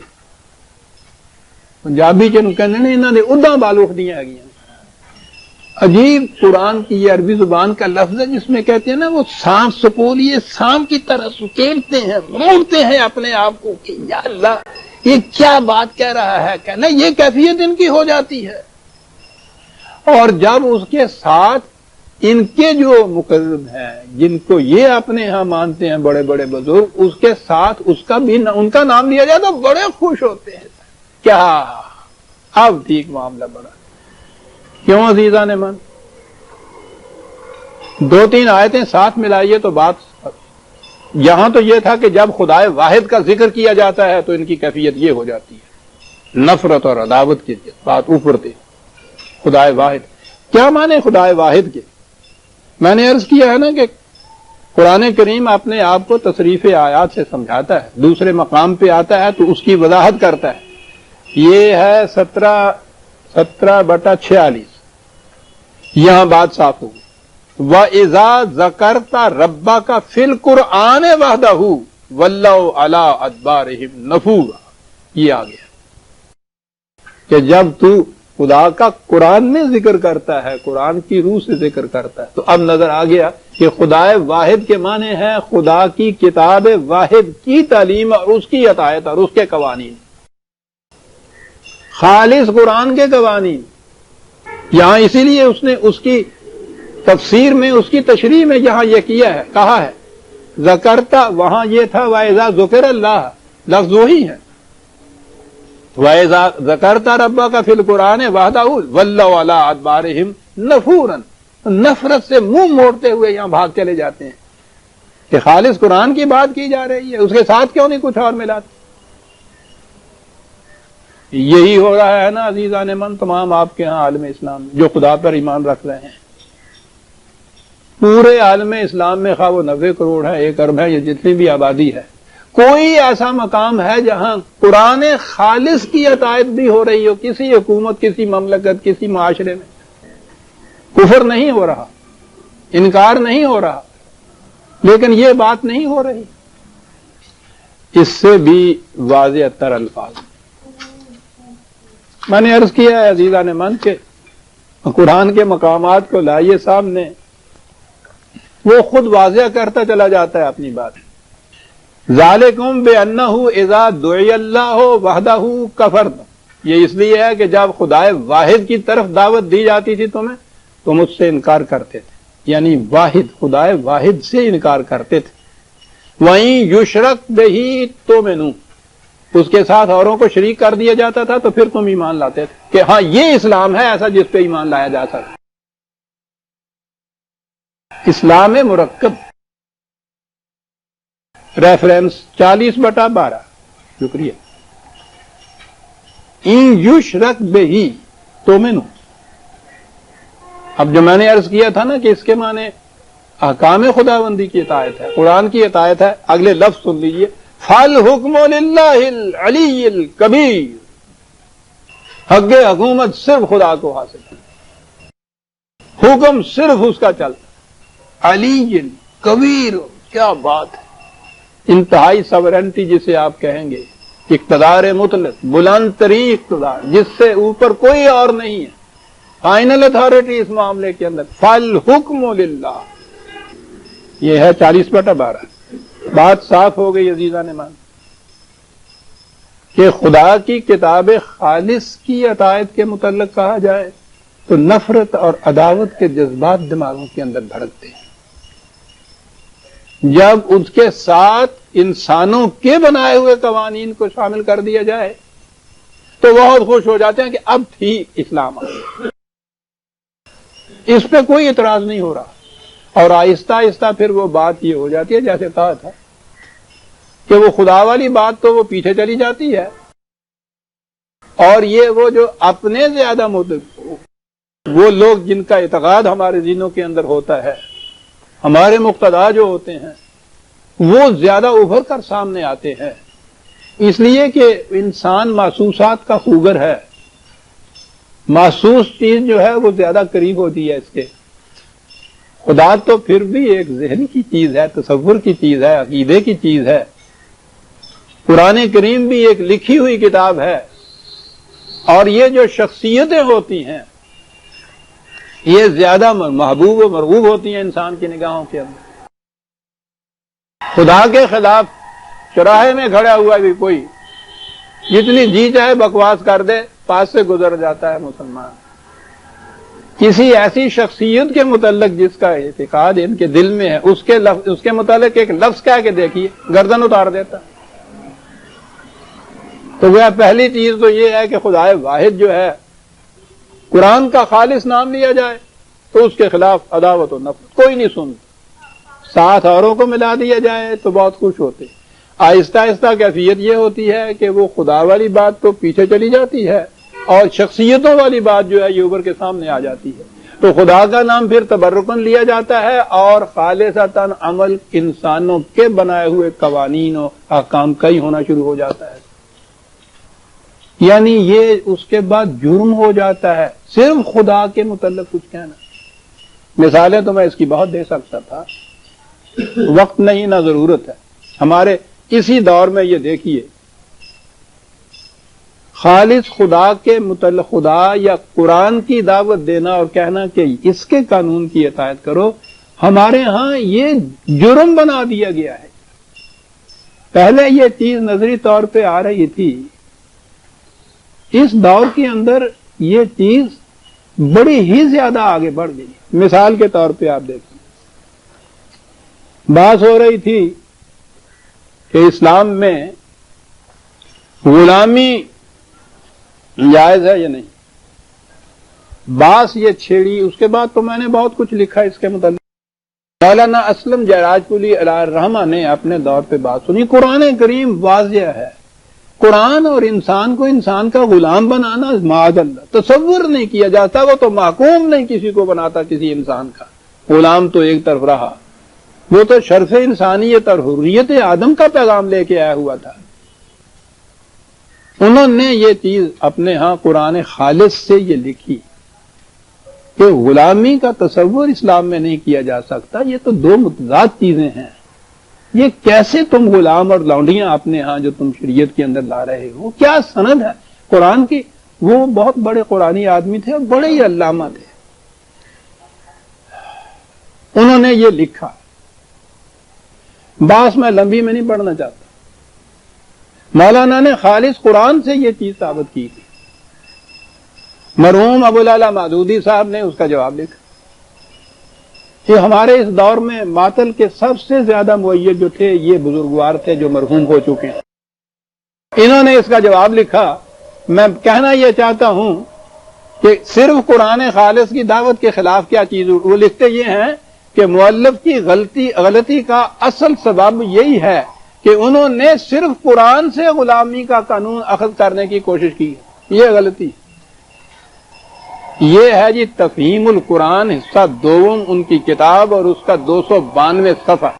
پنجابی چنو کہنے نے انہوں نے اداں بالوخ دیا گیا، عجیب قرآن کی یہ عربی زبان کا لفظ ہے جس میں کہتے ہیں نا وہ سانپ سپول، یہ سانپ کی طرح سکیلتے ہیں، موڑتے ہیں اپنے آپ کو کہ یا اللہ یہ کیا بات کہہ رہا ہے، کہنا یہ کیفیت ان کی ہو جاتی ہے۔ اور جب اس کے ساتھ ان کے جو مقرب ہیں جن کو یہ اپنے ہاں مانتے ہیں بڑے بڑے بزرگ، اس کے ساتھ اس کا بھی ان کا نام لیا جائے تو بڑے خوش ہوتے ہیں، کیا اب ٹھیک معاملہ بڑا۔ کیوں عزیزان من؟ 2-3 آیتیں ساتھ ملائیے تو بات، یہاں تو یہ تھا کہ جب خدائے واحد کا ذکر کیا جاتا ہے تو ان کی کیفیت یہ ہو جاتی ہے، نفرت اور عداوت کی بات اوپر تھی۔ خدائے واحد کیا مانے خدائے واحد کے؟ میں نے عرض کیا ہے نا کہ قرآن کریم اپنے آپ کو تصریف آیات سے سمجھاتا ہے، دوسرے مقام پہ آتا ہے تو اس کی وضاحت کرتا ہے۔ یہ ہے 17/46، یہاں بات صاف ہوگی۔ وَإِذَا ذَكَرْتَ رَبَّكَ فِي الْقُرْآنِ وَحْدَهُ وَلَّوْا عَلَىٰ أَدْبَارِهِمْ نُفُورًا، یہ آ گیا کہ جب تو خدا کا قرآن میں ذکر کرتا ہے، قرآن کی روح سے ذکر کرتا ہے، تو اب نظر آ گیا کہ خدائے واحد کے معنی ہے خدا کی کتاب واحد کی تعلیم اور اس کی اطاعت اور اس کے قوانین، خالص قرآن کے قوانین۔ یہاں اسی لیے اس نے اس کی تفسیر میں، اس کی تشریح میں یہاں یہ کیا ہے، کہا ہے ذکرتا، وہاں یہ تھا وَإِذَا ذُكِرَ اللَّهُ، لفظ وہی ہے، وَإِذَا ذَكَرْتَ رَبَّكَ فِي الْقُرْآنِ وَحْدَهُ وَلَّوْا عَلَىٰ أَدْبَارِهِمْ نُفُورًا، نفرت سے منہ موڑتے ہوئے یہاں بھاگ چلے جاتے ہیں کہ خالص قرآن کی بات کی جا رہی ہے، اس کے ساتھ کیوں نہیں کچھ اور ملاتے؟ یہی ہو رہا ہے نا عزیزان من تمام آپ کے ہاں عالم اسلام جو خدا پر ایمان رکھ رہے ہیں، پورے عالم اسلام میں خواہ وہ 90 کروڑ ہے، 1 ارب ہے، یہ جتنی بھی آبادی ہے، کوئی ایسا مقام ہے جہاں قرآن خالص کی اطاعت بھی ہو رہی ہو، کسی حکومت، کسی مملکت، کسی معاشرے میں کفر نہیں ہو رہا، انکار نہیں ہو رہا، لیکن یہ بات نہیں ہو رہی۔ اس سے بھی واضح تر الفاظ میں نے عرض کیا ہے عزیزان من کے قرآن کے مقامات کو لائیے سامنے، وہ خود واضح کرتا چلا جاتا ہے اپنی بات۔ ذالکم بانہ اذا دعی اللہ وحدہ کفرتم، یہ اس لیے ہے کہ جب خدائے واحد کی طرف دعوت دی جاتی تھی تمہیں، تم اس سے انکار کرتے تھے، یعنی واحد خدائے واحد سے انکار کرتے تھے۔ وہیں یشرک بہی تؤمنوا، اس کے ساتھ اوروں کو شریک کر دیا جاتا تھا تو پھر تم ایمان لاتے تھے کہ ہاں یہ اسلام ہے ایسا جس پہ ایمان لایا جا سکتا۔ اسلام مرکب، ریفرنس 40/12، شکریہ۔ ان یشرک بہی تؤمنوا، اب جو میں نے عرض کیا تھا نا کہ اس کے معنی احکام خداوندی کی اطاعت ہے، قرآن کی اطاعت ہے، اگلے لفظ سن لیجئے، فالحکم للہ العلی الکبیر، حق حکومت صرف خدا کو حاصل ہے، حکم صرف اس کا چلتا، علی کبیر، کیا بات ہے، انتہائی سورنٹی جسے آپ کہیں گے، اقتدار مطلق، بلند ترین اقتدار جس سے اوپر کوئی اور نہیں ہے، فائنل اتھارٹی اس معاملے کے اندر، فالحکم للہ، یہ ہے 40/12۔ بات صاف ہو گئی عزیزان مان کہ خدا کی کتاب خالص کی اطاعت کے متعلق کہا جائے تو نفرت اور عداوت کے جذبات دماغوں کے اندر بھڑکتے ہیں، جب اس کے ساتھ انسانوں کے بنائے ہوئے قوانین کو شامل کر دیا جائے تو بہت خوش ہو جاتے ہیں کہ اب ٹھیک اسلام آ گیا، اس پہ کوئی اعتراض نہیں ہو رہا، اور آہستہ آہستہ پھر وہ بات یہ ہو جاتی ہے جیسے کہا تھا کہ وہ خدا والی بات تو وہ پیچھے چلی جاتی ہے، اور یہ وہ جو اپنے زیادہ وہ لوگ جن کا اعتقاد ہمارے ذہنوں کے اندر ہوتا ہے، ہمارے مقتدا جو ہوتے ہیں، وہ زیادہ ابھر کر سامنے آتے ہیں، اس لیے کہ انسان محسوسات کا خوگر ہے، محسوس چیز جو ہے وہ زیادہ قریب ہوتی ہے اس کے، خدا تو پھر بھی ایک ذہن کی چیز ہے، تصور کی چیز ہے، عقیدے کی چیز ہے، قرآن کریم بھی ایک لکھی ہوئی کتاب ہے، اور یہ جو شخصیتیں ہوتی ہیں یہ زیادہ محبوب و مرغوب ہوتی ہیں انسان کی نگاہوں کے اندر۔ خدا کے خلاف چوراہے میں کھڑا ہوا بھی کوئی جتنی جی چاہے بکواس کر دے، پاس سے گزر جاتا ہے مسلمان۔ کسی ایسی شخصیت کے متعلق جس کا اعتقاد ان کے دل میں ہے، اس کے متعلق ایک لفظ کہہ کے دیکھیے، گردن اتار دیتا۔ تو وہ پہلی چیز تو یہ ہے کہ خدائے واحد جو ہے، قرآن کا خالص نام لیا جائے تو اس کے خلاف عداوت و نفرت کوئی نہیں سنتا، ساتھ اوروں کو ملا دیا جائے تو بہت خوش ہوتے۔ آہستہ آہستہ کیفیت یہ ہوتی ہے کہ وہ خدا والی بات تو پیچھے چلی جاتی ہے اور شخصیتوں والی بات جو ہے یہ اوپر کے سامنے آ جاتی ہے، تو خدا کا نام پھر تبرکن لیا جاتا ہے اور خالصتاً عمل انسانوں کے بنائے ہوئے قوانین و احکام کا ہی ہونا شروع ہو جاتا ہے، یعنی یہ اس کے بعد جرم ہو جاتا ہے صرف خدا کے متعلق کچھ کہنا۔ مثالیں تو میں اس کی بہت دے سکتا تھا، وقت نہیں نہ ضرورت ہے۔ ہمارے اسی دور میں یہ دیکھیے، خالص خدا کے متعلق خدا یا قرآن کی دعوت دینا اور کہنا کہ اس کے قانون کی اطاعت کرو، ہمارے ہاں یہ جرم بنا دیا گیا ہے۔ پہلے یہ چیز نظری طور پہ آ رہی تھی، اس دور کے اندر یہ چیز بڑی ہی زیادہ آگے بڑھ گئی۔ مثال کے طور پہ آپ دیکھیں، بات ہو رہی تھی کہ اسلام میں غلامی جائز ہے یا نہیں، باس یہ چھیڑی، اس کے بعد تو میں نے بہت کچھ لکھا اس کے متعلق۔ مولانا اسلم جیراج پولی علیہ الرحمہ نے اپنے دور پہ بات سنی، قرآن کریم واضح ہے، قرآن اور انسان کو انسان کا غلام بنانا معاذ اللہ تصور نہیں کیا جاتا، وہ تو محکوم نہیں کسی کو بناتا کسی انسان کا، غلام تو ایک طرف رہا، وہ تو شرف انسانیت اور حریت آدم کا پیغام لے کے آیا ہوا تھا۔ انہوں نے یہ چیز اپنے ہاں قرآن خالص سے یہ لکھی کہ غلامی کا تصور اسلام میں نہیں کیا جا سکتا، یہ تو دو متضاد چیزیں ہیں۔ یہ کیسے تم غلام اور لونڈیاں اپنے ہاں جو تم شریعت کے اندر لا رہے ہو؟ کیا سند ہے قرآن کی؟ وہ بہت بڑے قرآنی آدمی تھے اور بڑے ہی علامہ تھے. انہوں نے یہ لکھا. باس میں لمبی میں نہیں پڑھنا چاہتا. مولانا نے خالص قرآن سے یہ چیز ثابت کی تھی. مرحوم ابو العلا مودودی صاحب نے اس کا جواب لکھا. یہ ہمارے اس دور میں ماتل کے سب سے زیادہ مؤید جو تھے یہ بزرگوار تھے جو مرحوم ہو چکے ہیں. انہوں نے اس کا جواب لکھا. میں کہنا یہ چاہتا ہوں کہ صرف قرآن خالص کی دعوت کے خلاف کیا چیز. وہ لکھتے یہ ہیں کہ مؤلف کی غلطی کا اصل سبب یہی ہے کہ انہوں نے صرف قرآن سے غلامی کا قانون اخذ کرنے کی کوشش کی. یہ غلطی یہ ہے جی. تفہیم القرآن حصہ دوم ان کی کتاب اور اس کا 292 صفحہ.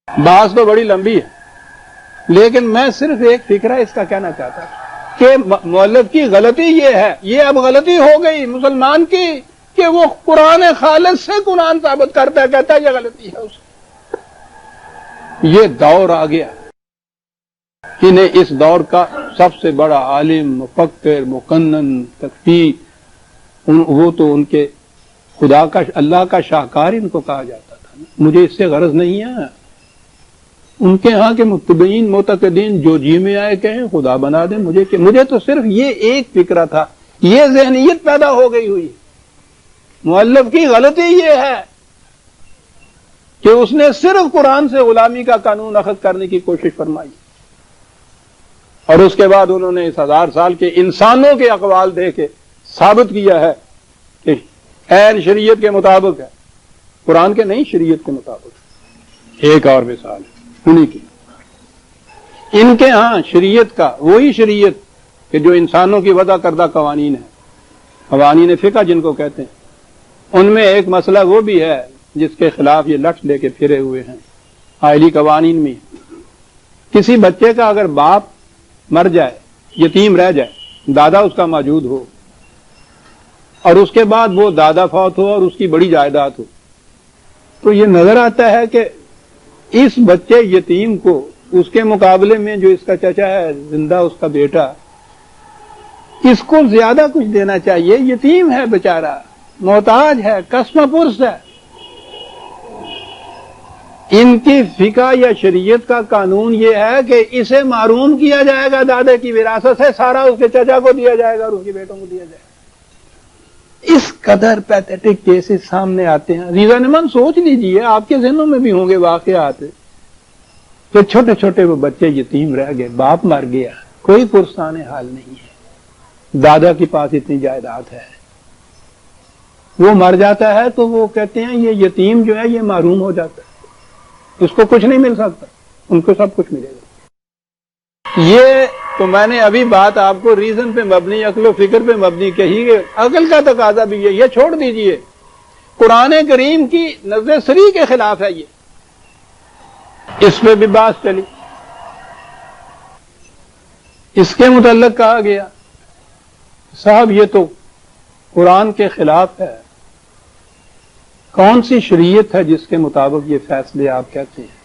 بحث تو بڑی لمبی ہے لیکن میں صرف ایک فکرہ اس کا کہنا چاہتا ہوں کہ مؤلف کی غلطی یہ ہے. یہ اب غلطی ہو گئی مسلمان کی کہ وہ قرآن خالص سے قرآن ثابت کرتا ہے, کہتا ہے یہ غلطی ہے اس. یہ دور آ گیا. انہیں اس دور کا سب سے بڑا عالم, مفکر, مقنن, تفسیر, وہ تو ان کے خدا کا اللہ کا شاہکار ان کو کہا جاتا تھا. مجھے اس سے غرض نہیں ہے. ان کے ہاں کے متبعین معتقدین جو جی میں آئے کہیں خدا بنا دیں مجھے تو صرف یہ ایک فکرہ تھا. یہ ذہنیت پیدا ہو گئی ہوئی. مؤلف کی غلطی یہ ہے کہ اس نے صرف قرآن سے غلامی کا قانون اخذ کرنے کی کوشش فرمائی اور اس کے بعد انہوں نے اس 1000 سال کے انسانوں کے اقوال دے کے ثابت کیا ہے کہ عین شریعت کے مطابق ہے, قرآن کے نہیں شریعت کے مطابق. ایک اور مثال ہے انہی کی. ان کے ہاں شریعت کا وہی شریعت کہ جو انسانوں کی وضع کردہ قوانین ہے, قوانین فقہ جن کو کہتے ہیں, ان میں ایک مسئلہ وہ بھی ہے جس کے خلاف یہ لٹس لے کے پھرے ہوئے ہیں. آئلی قوانین میں کسی بچے کا اگر باپ مر جائے, یتیم رہ جائے, دادا اس کا موجود ہو اور اس کے بعد وہ دادا فوت ہو اور اس کی بڑی جائیداد ہو, تو یہ نظر آتا ہے کہ اس بچے یتیم کو اس کے مقابلے میں جو اس کا چچا ہے زندہ, اس کا بیٹا, اس کو زیادہ کچھ دینا چاہیے. یتیم ہے بیچارہ, محتاج ہے, قسم پرس ہے. ان کی فقہ یا شریعت کا قانون یہ ہے کہ اسے محروم کیا جائے گا دادے کی وراثت سے, سارا اس کے چچا کو دیا جائے گا اور اس کے بیٹوں کو دیا جائے گا. اس قدر پیتھیٹک کیسز سامنے آتے ہیں. ریزن من سوچ لیجئے, آپ کے ذہنوں میں بھی ہوں گے واقعات کہ چھوٹے چھوٹے وہ بچے یتیم رہ گئے, باپ مر گیا, کوئی پرسان حال نہیں ہے, دادا کے پاس اتنی جائیداد ہے, وہ مر جاتا ہے تو وہ کہتے ہیں یہ یتیم جو ہے یہ محروم ہو جاتا ہے, اس کو کچھ نہیں مل سکتا, ان کو سب کچھ ملے گا. یہ تو میں نے ابھی بات آپ کو ریزن پہ مبنی, عقل و فکر پہ مبنی کہی ہے. عقل کا تقاضا بھی یہ چھوڑ دیجئے, قرآن کریم کی نظر سری کے خلاف ہے. یہ اس پہ بھی بات چلی. اس کے متعلق کہا گیا صاحب یہ تو قرآن کے خلاف ہے. کون سی شریعت ہے جس کے مطابق یہ فیصلے آپ کہتے ہیں؟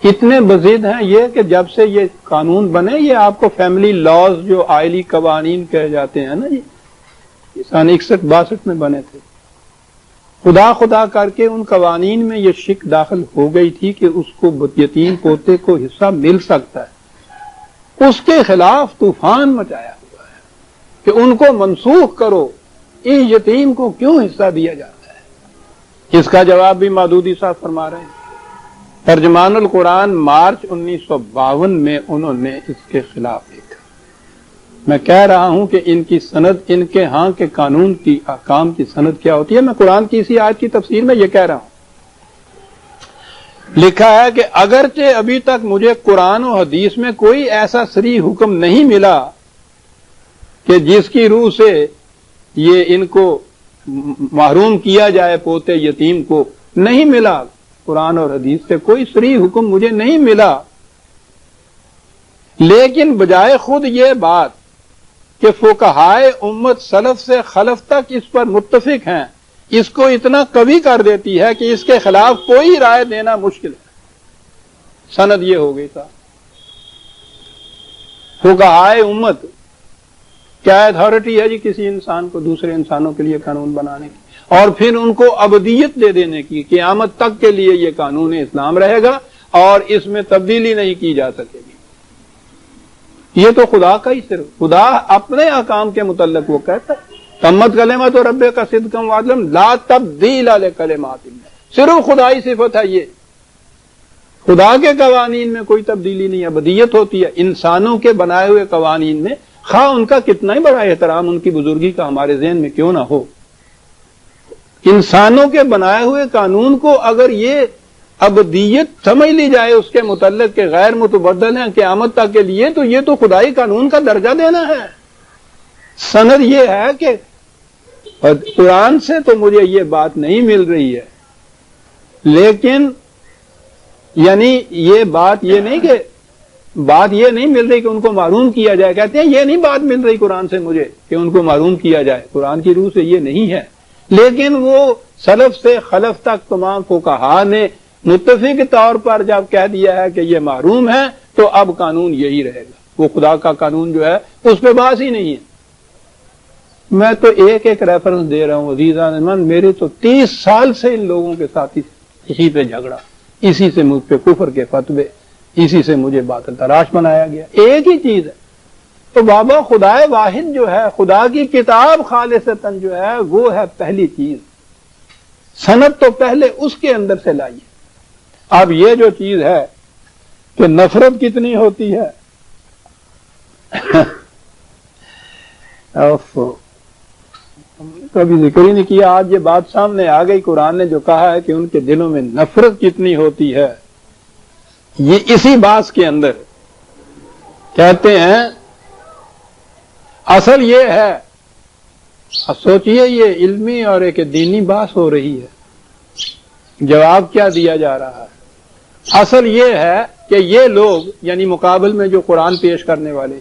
اتنے مزید ہیں یہ کہ جب سے یہ قانون بنے, یہ آپ کو فیملی لاز جو آئلی قوانین کہے جاتے ہیں نا, یہ سن 61-62 میں بنے تھے. خدا کر کے ان قوانین میں یہ شک داخل ہو گئی تھی کہ اس کو یتیم پوتے کو حصہ مل سکتا ہے. اس کے خلاف طوفان مچایا ہوا ہے کہ ان کو منسوخ کرو, ان یتیم کو کیوں حصہ دیا جاتا ہے. اس کا جواب بھی مودودی صاحب فرما رہے ہیں. ترجمان القرآن مارچ 1952 میں انہوں نے اس کے خلاف لکھا. میں کہہ رہا ہوں کہ ان کی سند, ان کے ہاں کے قانون کی احکام کی سند کیا ہوتی ہے. میں قرآن کی اسی آیت کی تفسیر میں یہ کہہ رہا ہوں. لکھا ہے کہ اگرچہ ابھی تک مجھے قرآن و حدیث میں کوئی ایسا صریح حکم نہیں ملا کہ جس کی روح سے یہ ان کو محروم کیا جائے, پوتے یتیم کو, نہیں ملا. قرآن اور حدیث سے کوئی صریح حکم مجھے نہیں ملا, لیکن بجائے خود یہ بات کہ فقہائے امت سلف سے خلف تک اس پر متفق ہیں, اس کو اتنا قوی کر دیتی ہے کہ اس کے خلاف کوئی رائے دینا مشکل ہے. سند یہ ہو گئی تھا فقہائے امت کیا اتھارٹی ہے جی کسی انسان کو دوسرے انسانوں کے لیے قانون بنانے کی اور پھر ان کو ابدیت دے دینے کی، قیامت تک کے لیے یہ قانون اسلام رہے گا اور اس میں تبدیلی نہیں کی جا سکے گی۔ یہ تو خدا کا ہی صرف، خدا اپنے احکام کے متعلق وہ کہتا ہے تمت کلمۃ ربک صدقا وعدلا لا تبدیل لکلمات اللہ، صرف خدائی صفت ہے یہ، خدا کے قوانین میں کوئی تبدیلی نہیں، ابدیت ہوتی ہے۔ انسانوں کے بنائے ہوئے قوانین میں خواہ ان کا کتنا ہی بڑا احترام ان کی بزرگی کا ہمارے ذہن میں کیوں نہ ہو، انسانوں کے بنائے ہوئے قانون کو اگر یہ ابدیت سمجھ لی جائے اس کے متعلق کہ غیر متبدل ہیں قیامت تک کے لیے، تو یہ تو خدائی قانون کا درجہ دینا ہے۔ سند یہ ہے کہ قرآن سے تو مجھے یہ بات نہیں مل رہی ہے، لیکن یعنی یہ بات یہ نہیں کہ بات یہ نہیں مل رہی کہ ان کو معروم کیا جائے، کہتے ہیں یہ نہیں بات مل رہی قرآن سے مجھے کہ ان کو معروم کیا جائے، قرآن کی روح سے یہ نہیں ہے، لیکن وہ سلف سے خلف تک تمام فقہا نے متفق طور پر جب کہہ دیا ہے کہ یہ معروم ہے تو اب قانون یہی رہے گا، وہ خدا کا قانون جو ہے اس پہ بحث ہی نہیں ہے۔ میں تو ایک ایک ریفرنس دے رہا ہوں عزیزان من، میرے تو 30 سال سے ان لوگوں کے ساتھ اسی پہ جھگڑا، اسی سے مجھ پہ کفر کے فتوے، اسی سے مجھے باطل تراش بنایا گیا۔ ایک ہی چیز ہے تو بابا خدائے واحد جو ہے، خدا کی کتاب خالصتاً جو ہے وہ ہے پہلی چیز، سند تو پہلے اس کے اندر سے لائیے۔ اب یہ جو چیز ہے کہ نفرت کتنی ہوتی ہے کبھی ذکر ہی نہیں کیا، آج یہ بات سامنے آ گئی، قرآن نے جو کہا ہے کہ ان کے دلوں میں نفرت کتنی ہوتی ہے، یہ اسی بات کے اندر کہتے ہیں اصل یہ ہے، سوچئے یہ علمی اور ایک دینی بات ہو رہی ہے، جواب کیا دیا جا رہا ہے؟ اصل یہ ہے کہ یہ لوگ یعنی مقابل میں جو قرآن پیش کرنے والے،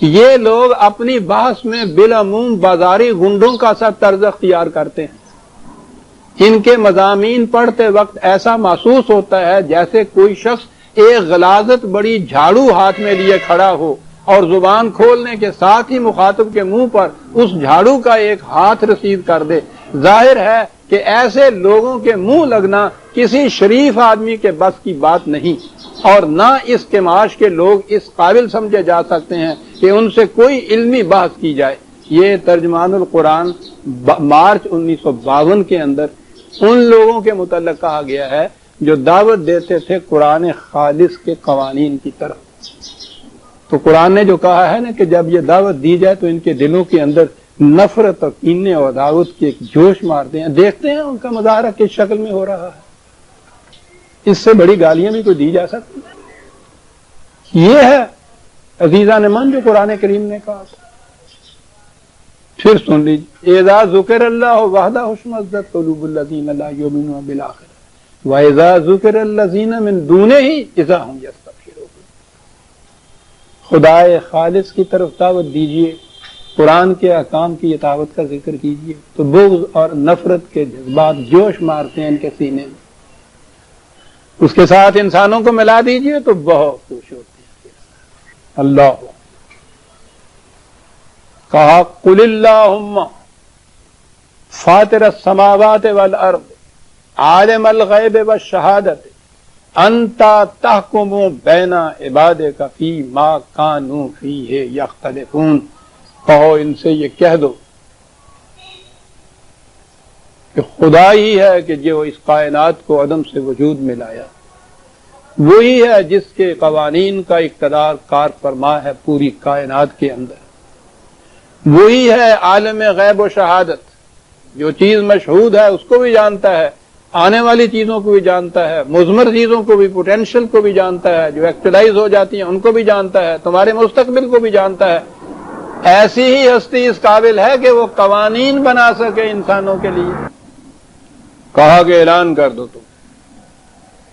یہ لوگ اپنی بحث میں بالعموم بازاری گنڈوں کا سا طرز اختیار کرتے ہیں۔ ان کے مضامین پڑھتے وقت ایسا محسوس ہوتا ہے جیسے کوئی شخص ایک غلاظت بڑی جھاڑو ہاتھ میں لیے کھڑا ہو اور زبان کھولنے کے ساتھ ہی مخاطب کے منہ پر اس جھاڑو کا ایک ہاتھ رسید کر دے۔ ظاہر ہے کہ ایسے لوگوں کے منہ لگنا کسی شریف آدمی کے بس کی بات نہیں، اور نہ اس کے معاش کے لوگ اس قابل سمجھے جا سکتے ہیں کہ ان سے کوئی علمی بحث کی جائے۔ یہ ترجمان القرآن مارچ 1952 کے اندر ان لوگوں کے متعلق کہا گیا ہے جو دعوت دیتے تھے قرآن خالص کے قوانین کی طرف۔ تو قرآن نے جو کہا ہے نا کہ جب یہ دعوت دی جائے تو ان کے دلوں کے اندر نفرت اور کینے اور دعوت کے ایک جوش مارتے ہیں، دیکھتے ہیں ان کا مظاہرہ کس شکل میں ہو رہا ہے، اس سے بڑی گالیاں بھی کوئی دی جا سکتی۔ یہ ہے عزیزان من جو قرآن کریم نے کہا۔ پھر سن لیجیے، اذا ذکر اللہ وحدہ اشمئزت قلوب الذین لا یؤمنون بالآخرۃ واذا ذکر الذین من دونہ اذا هم یستبشرون۔ خدائے خالص کی طرف دعوت دیجیے، قرآن کے احکام کی اطاعت کا ذکر کیجیے تو بغض اور نفرت کے جذبات جوش مارتے ہیں ان کے سینے میں، اس کے ساتھ انسانوں کو ملا دیجیے تو بہت خوش ہوتے ہیں۔ اللہ کہا قل اللہم فاطر السماوات والارض عالم الغیب والشہادت انت تحکم بین عبادک فیما کانوا فیہ یختلفون۔ کہو ان سے یہ کہہ دو کہ خدا ہی ہے کہ جو اس کائنات کو عدم سے وجود میں لایا، وہی ہے جس کے قوانین کا اقتدار کار فرما ہے پوری کائنات کے اندر، وہی ہے عالم غیب و شہادت، جو چیز مشہود ہے اس کو بھی جانتا ہے، آنے والی چیزوں کو بھی جانتا ہے، مضمر چیزوں کو بھی، پوٹینشل کو بھی جانتا ہے، جو ایکچولائز ہو جاتی ہیں ان کو بھی جانتا ہے، تمہارے مستقبل کو بھی جانتا ہے۔ ایسی ہی ہستی اس قابل ہے کہ وہ قوانین بنا سکے انسانوں کے لیے۔ کہا کہ اعلان کر دو تم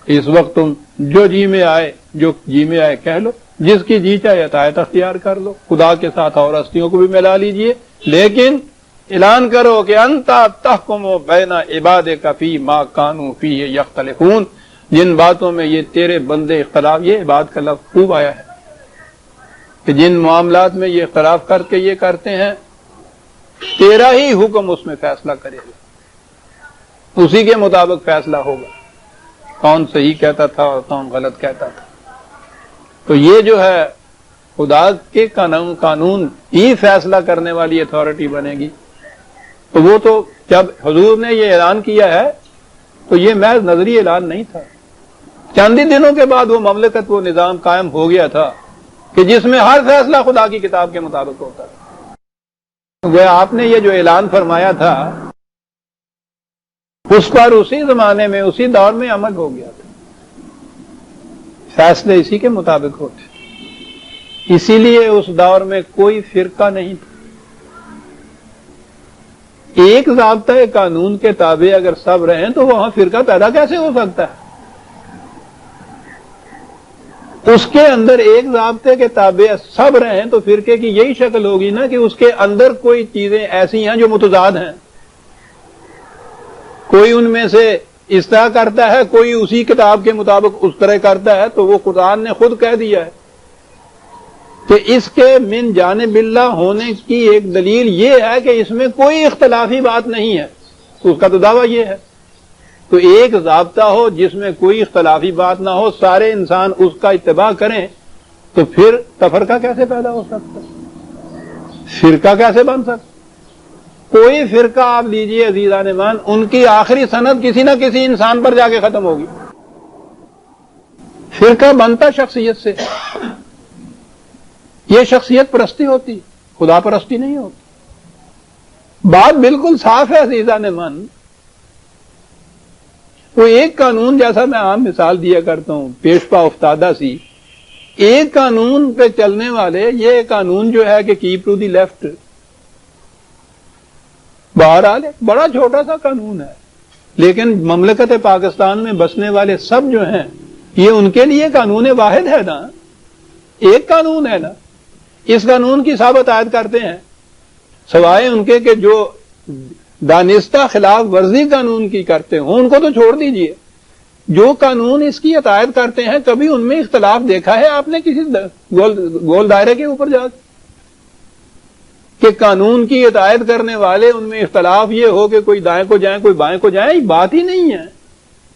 اس وقت، تم جو جی میں آئے کہہ لو، جس کی جی چاہے اطاعت اختیار کر لو، خدا کے ساتھ اور ہستیوں کو بھی ملا لیجئے، لیکن اعلان کرو کہ انت تحکم بین عبادک فیما کانوا فیہ یختلفون، جن باتوں میں یہ تیرے بندے اختلاف، یہ بات کا لفظ خوب آیا ہے کہ جن معاملات میں یہ اختلاف کر کے یہ کرتے ہیں، تیرا ہی حکم اس میں فیصلہ کرے گا، اسی کے مطابق فیصلہ ہوگا، کون صحیح کہتا تھا اور کون غلط کہتا تھا۔ تو یہ جو ہے خدا کے قانون ہی فیصلہ کرنے والی اتھارٹی بنے گی۔ تو وہ تو جب حضور نے یہ اعلان کیا ہے تو یہ محض نظری اعلان نہیں تھا، چند ہی دنوں کے بعد وہ مملکت، وہ نظام قائم ہو گیا تھا کہ جس میں ہر فیصلہ خدا کی کتاب کے مطابق ہوتا تھا۔ وہ آپ نے یہ جو اعلان فرمایا تھا اس پر اسی زمانے میں، اسی دور میں عمل ہو گیا تھا، فیصلے اسی کے مطابق ہوتے، اسی لیے اس دور میں کوئی فرقہ نہیں تھا۔ ایک ضابطۂ قانون کے تابع اگر سب رہیں تو وہاں فرقہ پیدا کیسے ہو سکتا ہے؟ اس کے اندر ایک ضابطے کے تابع سب رہیں تو فرقے کی یہی شکل ہوگی نا کہ اس کے اندر کوئی چیزیں ایسی ہیں جو متضاد ہیں، کوئی ان میں سے اس طرح کرتا ہے، کوئی اسی کتاب کے مطابق اس طرح کرتا ہے۔ تو وہ قرآن نے خود کہہ دیا ہے کہ اس کے من جانب اللہ ہونے کی ایک دلیل یہ ہے کہ اس میں کوئی اختلافی بات نہیں ہے، تو اس کا تو دعویٰ یہ ہے۔ تو ایک ضابطہ ہو جس میں کوئی اختلافی بات نہ ہو، سارے انسان اس کا اتباع کریں، تو پھر تفرقہ کیسے پیدا ہو سکتا ہے؟ فرقہ کیسے بن سکتا؟ کوئی فرقہ آپ لیجئے عزیزان مان، ان کی آخری سند کسی نہ کسی انسان پر جا کے ختم ہوگی۔ فرقہ بنتا شخصیت سے، یہ شخصیت پرستی ہوتی، خدا پرستی نہیں ہوتی۔ بات بالکل صاف ہے عزیزان مان۔ وہ ایک قانون، جیسا میں عام مثال دیا کرتا ہوں، پیشوا افتادہ سی، ایک قانون پہ چلنے والے، یہ قانون جو ہے کہ کیپ ٹو دی لیفٹ، بہرحال ایک بڑا چھوٹا سا قانون ہے، لیکن مملکت پاکستان میں بسنے والے سب جو ہیں، یہ ان کے لیے قانون واحد ہے نا، ایک قانون ہے نا۔ اس قانون کی ثابت عائد کرتے ہیں، سوائے ان کے کہ جو دانستہ خلاف ورزی قانون کی کرتے ہوں ان کو تو چھوڑ دیجئے، جو قانون اس کی عطایت کرتے ہیں کبھی ان میں اختلاف دیکھا ہے آپ نے کسی گول دائرے کے اوپر جا کے کہ قانون کی عطایت کرنے والے ان میں اختلاف یہ ہو کہ کوئی دائیں کو جائیں کوئی بائیں کو جائیں؟ یہ بات ہی نہیں ہے،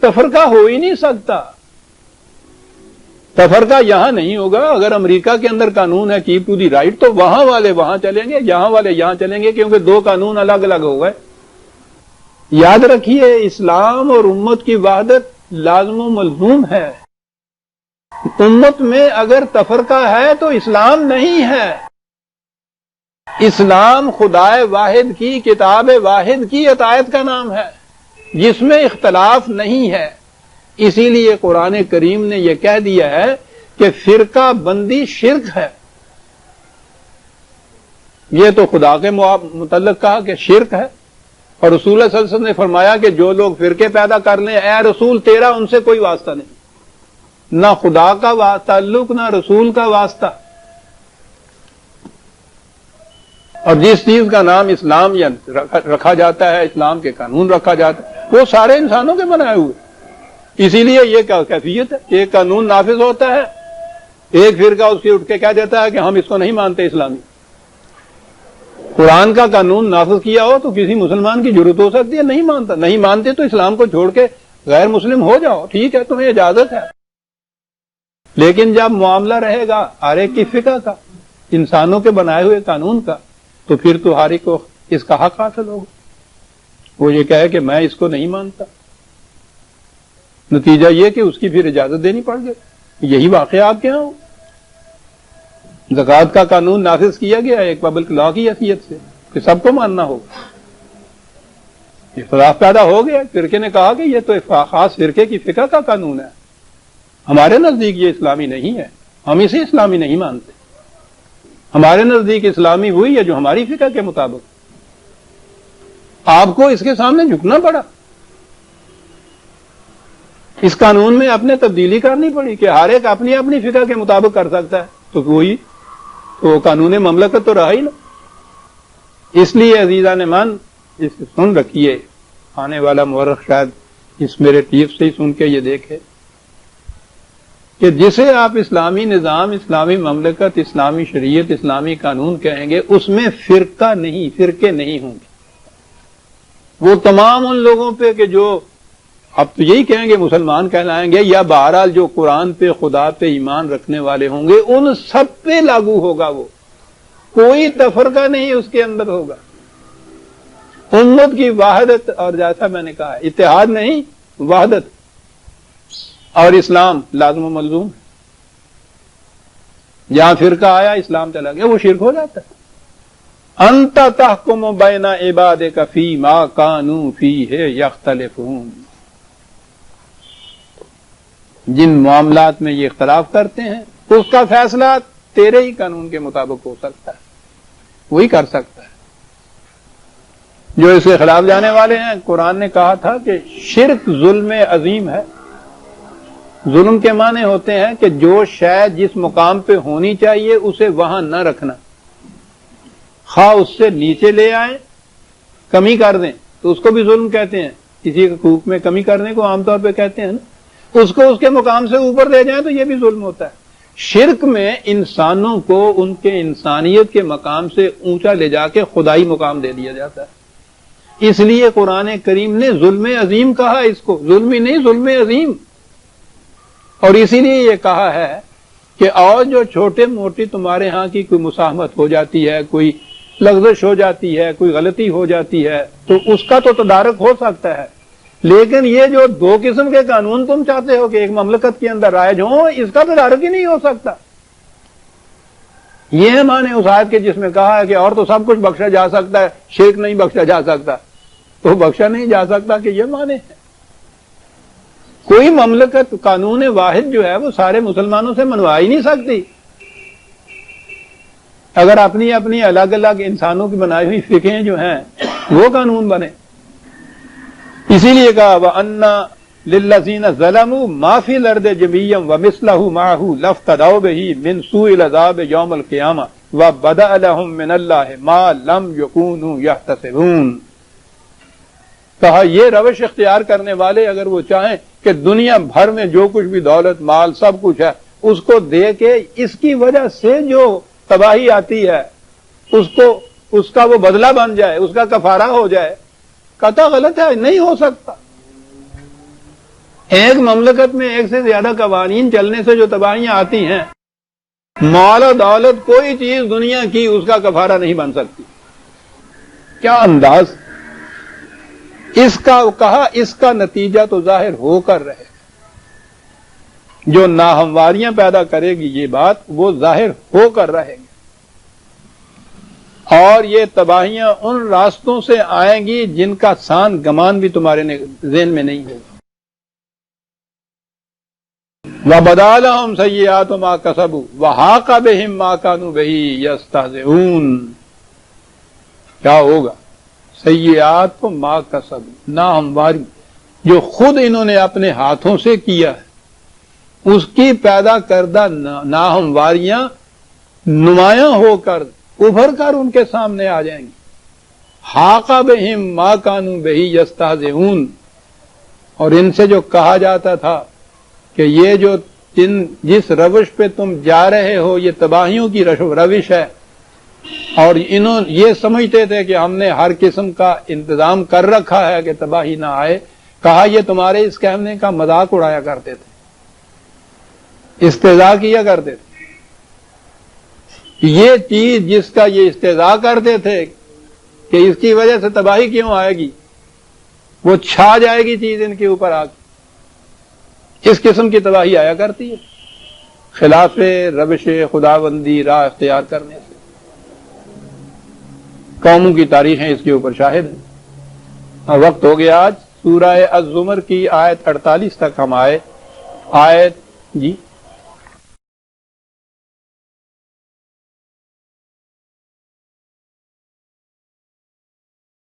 تفرقہ ہو ہی نہیں سکتا۔ تفرقہ یہاں نہیں ہوگا۔ اگر امریکہ کے اندر قانون ہے کیپ ٹو دی رائٹ تو وہاں والے وہاں چلیں گے، یہاں والے یہاں چلیں گے، کیونکہ دو قانون الگ الگ ہو گئے۔ یاد رکھیے، اسلام اور امت کی وحدت لازم و ملزوم ہے۔ امت میں اگر تفرقہ ہے تو اسلام نہیں ہے۔ اسلام خدا واحد کی، کتاب واحد کی عطایت کا نام ہے جس میں اختلاف نہیں ہے۔ اسی لیے قرآن کریم نے یہ کہہ دیا ہے کہ فرقہ بندی شرک ہے۔ یہ تو خدا کے متعلق کہا کہ شرک ہے، اور رسول اللہ صلی اللہ علیہ وسلم نے فرمایا کہ جو لوگ فرقے پیدا کر لیں، اے رسول تیرا ان سے کوئی واسطہ نہیں، نہ خدا کا تعلق نہ رسول کا واسطہ۔ اور جس چیز کا نام اسلام یا رکھا جاتا ہے، اسلام کے قانون رکھا جاتا ہے، وہ سارے انسانوں کے بنائے ہوئے۔ اسی لیے یہ کیفیت ہے، ایک قانون نافذ ہوتا ہے، ایک فرقہ اس کی اٹھ کے کہہ دیتا ہے کہ ہم اس کو نہیں مانتے اسلامی۔ قرآن کا قانون نافذ کیا ہو تو کسی مسلمان کی ضرورت ہو سکتی ہے، نہیں مانتا، نہیں مانتے تو اسلام کو چھوڑ کے غیر مسلم ہو جاؤ، ٹھیک ہے، تمہیں اجازت ہے۔ لیکن جب معاملہ رہے گا ہر ایک کی فقہ کا، انسانوں کے بنائے ہوئے قانون کا، تو پھر تو ہر ایک کو اس کا حق حاصل ہوگا۔ وہ یہ کہے کہ میں اس کو نہیں مانتا، نتیجہ یہ کہ اس کی پھر اجازت دینی پڑ گئی۔ یہی واقعہ آپ کے یہاں ہو۔ زکوٰۃ کا قانون نافذ کیا گیا ایک پبلک لا کی حیثیت سے کہ سب کو ماننا ہوگا، اختلاف پیدا ہو گیا، فرقے نے کہا کہ یہ تو ایک خاص فرقے کی فقہ کا قانون ہے، ہمارے نزدیک یہ اسلامی نہیں ہے، ہم اسے اسلامی نہیں مانتے، ہمارے نزدیک اسلامی وہی ہے جو ہماری فقہ کے مطابق۔ آپ کو اس کے سامنے جھکنا پڑا، اس قانون میں اپنے تبدیلی کرنی پڑی کہ ہر ایک اپنی اپنی فقہ کے مطابق کر سکتا ہے، تو وہی تو قانون مملکت تو رہا ہی نا۔ اس لیے عزیزان من، اس سن رکھیے، آنے والا مورخ شاید اس میرے ٹیپ سے ہی سن کے یہ دیکھے کہ جسے آپ اسلامی نظام، اسلامی مملکت، اسلامی شریعت، اسلامی قانون کہیں گے، اس میں فرقے نہیں ہوں گے. وہ تمام ان لوگوں پہ کہ جو اب تو یہی کہیں گے مسلمان کہلائیں گے، یا بہرحال جو قرآن پہ، خدا پہ ایمان رکھنے والے ہوں گے، ان سب پہ لاگو ہوگا. وہ کوئی تفرقہ نہیں اس کے اندر ہوگا. امت کی وحدت، اور جیسا میں نے کہا اتحاد نہیں، وحدت اور اسلام لازم و ملزوم. جہاں فرقہ آیا اسلام چلا گیا، وہ شرک ہو جاتا ہے. انت تحکم بین عبادک فیما کانوا فیہ یختلفون. جن معاملات میں یہ اختلاف کرتے ہیں اس کا فیصلہ تیرے ہی قانون کے مطابق ہو سکتا ہے، وہی کر سکتا ہے. جو اس کے خلاف جانے والے ہیں، قرآن نے کہا تھا کہ شرک ظلم عظیم ہے. ظلم کے معنی ہوتے ہیں کہ جو شے جس مقام پہ ہونی چاہیے اسے وہاں نہ رکھنا، خواہ اس سے نیچے لے آئیں، کمی کر دیں تو اس کو بھی ظلم کہتے ہیں. کسی کے حقوق میں کمی کرنے کو عام طور پہ کہتے ہیں نا. اس کو اس کے مقام سے اوپر لے جائیں تو یہ بھی ظلم ہوتا ہے. شرک میں انسانوں کو ان کے انسانیت کے مقام سے اونچا لے جا کے خدائی مقام دے دیا جاتا ہے. اس لیے قرآن کریم نے ظلم عظیم کہا اس کو، ظلم ہی نہیں، ظلم عظیم. اور اسی لیے یہ کہا ہے کہ اور جو چھوٹے موٹی تمہارے ہاں کی کوئی مساہمت ہو جاتی ہے، کوئی لغزش ہو جاتی ہے، کوئی غلطی ہو جاتی ہے، تو اس کا تو تدارک ہو سکتا ہے. لیکن یہ جو دو قسم کے قانون تم چاہتے ہو کہ ایک مملکت کے اندر رائج ہوں، اس کا تدارک ہی نہیں ہو سکتا. یہ ہے معنی اس آیت کے جس میں کہا ہے کہ اور تو سب کچھ بخشا جا سکتا ہے، شرک نہیں بخشا جا سکتا. تو بخشا نہیں جا سکتا کہ یہ معنی ہے. کوئی مملکت قانون واحد جو ہے وہ سارے مسلمانوں سے منوا ہی نہیں سکتی. اگر اپنی اپنی الگ الگ انسانوں کی بنائی ہوئی فقہیں جو ہیں وہ قانون بنے. اسی لیے کہا وَأَنَّ لِلَّذِينَ ظَلَمُوا مَا فِي الْأَرْضِ جَمِيعًا وَمِثْلَهُ مَعَهُ لَافْتَدَوْا بِهِ مِنْ سُوءِ الْعَذَابِ يَوْمَ الْقِيَامَةِ وَبَدَأَ لَهُم مِّنَ اللَّهِ مَا لَمْ يَكُونُوا يَحْتَسِبُونَ. کہا یہ روش اختیار کرنے والے اگر وہ چاہیں کہ دنیا بھر میں جو کچھ بھی دولت مال سب کچھ ہے اس کو دے کے اس کی وجہ سے جو تباہی آتی ہے اس کا وہ بدلہ بن جائے، اس کا کفارہ ہو جائے، قطع غلط ہے، نہیں ہو سکتا. ایک مملکت میں ایک سے زیادہ قوانین چلنے سے جو تباہیاں آتی ہیں، مال و دولت کوئی چیز دنیا کی اس کا کفارہ نہیں بن سکتی. کیا انداز! اس کا کہا اس کا نتیجہ تو ظاہر ہو کر رہے. جو ناہمواریاں پیدا کرے گی یہ بات، وہ ظاہر ہو کر رہے گی. اور یہ تباہیاں ان راستوں سے آئیں گی جن کا سان گمان بھی تمہارے ذہن میں نہیں ہوگا. وَبَدَا لَهُمْ سَيِّئَاتُ مَا كَسَبُوا وَحَاقَ بِهِم مَّا كَانُوا بِهِ يَسْتَهْزِئُونَ. کیا ہوگا؟ سیئات کو ما کسب، ناہمواری جو خود انہوں نے اپنے ہاتھوں سے کیا ہے، اس کی پیدا کردہ ناہمواریاں نمایاں ہو کر ابھر کر ان کے سامنے آ جائیں گی. حاق بہم ما کانوا بہ یستہزئون. اور ان سے جو کہا جاتا تھا کہ یہ جو جس روش پہ تم جا رہے ہو یہ تباہیوں کی روش ہے، اور انہوں یہ سمجھتے تھے کہ ہم نے ہر قسم کا انتظام کر رکھا ہے کہ تباہی نہ آئے. کہا یہ تمہارے اس کہنے کا مذاق اڑایا کرتے تھے، استہزاء کیا کرتے تھے. یہ چیز جس کا یہ استہزاء کرتے تھے کہ اس کی وجہ سے تباہی کیوں آئے گی، وہ چھا جائے گی چیز ان کے اوپر آ کے. اس قسم کی تباہی آیا کرتی ہے خلاف روش خداوندی راہ اختیار کرنے سے. قوموں کی تاریخیں اس کے اوپر شاہد ہیں. وقت ہو گیا آج سورہ الزمر کی آیت 48 تک ہم آئے. آیت جی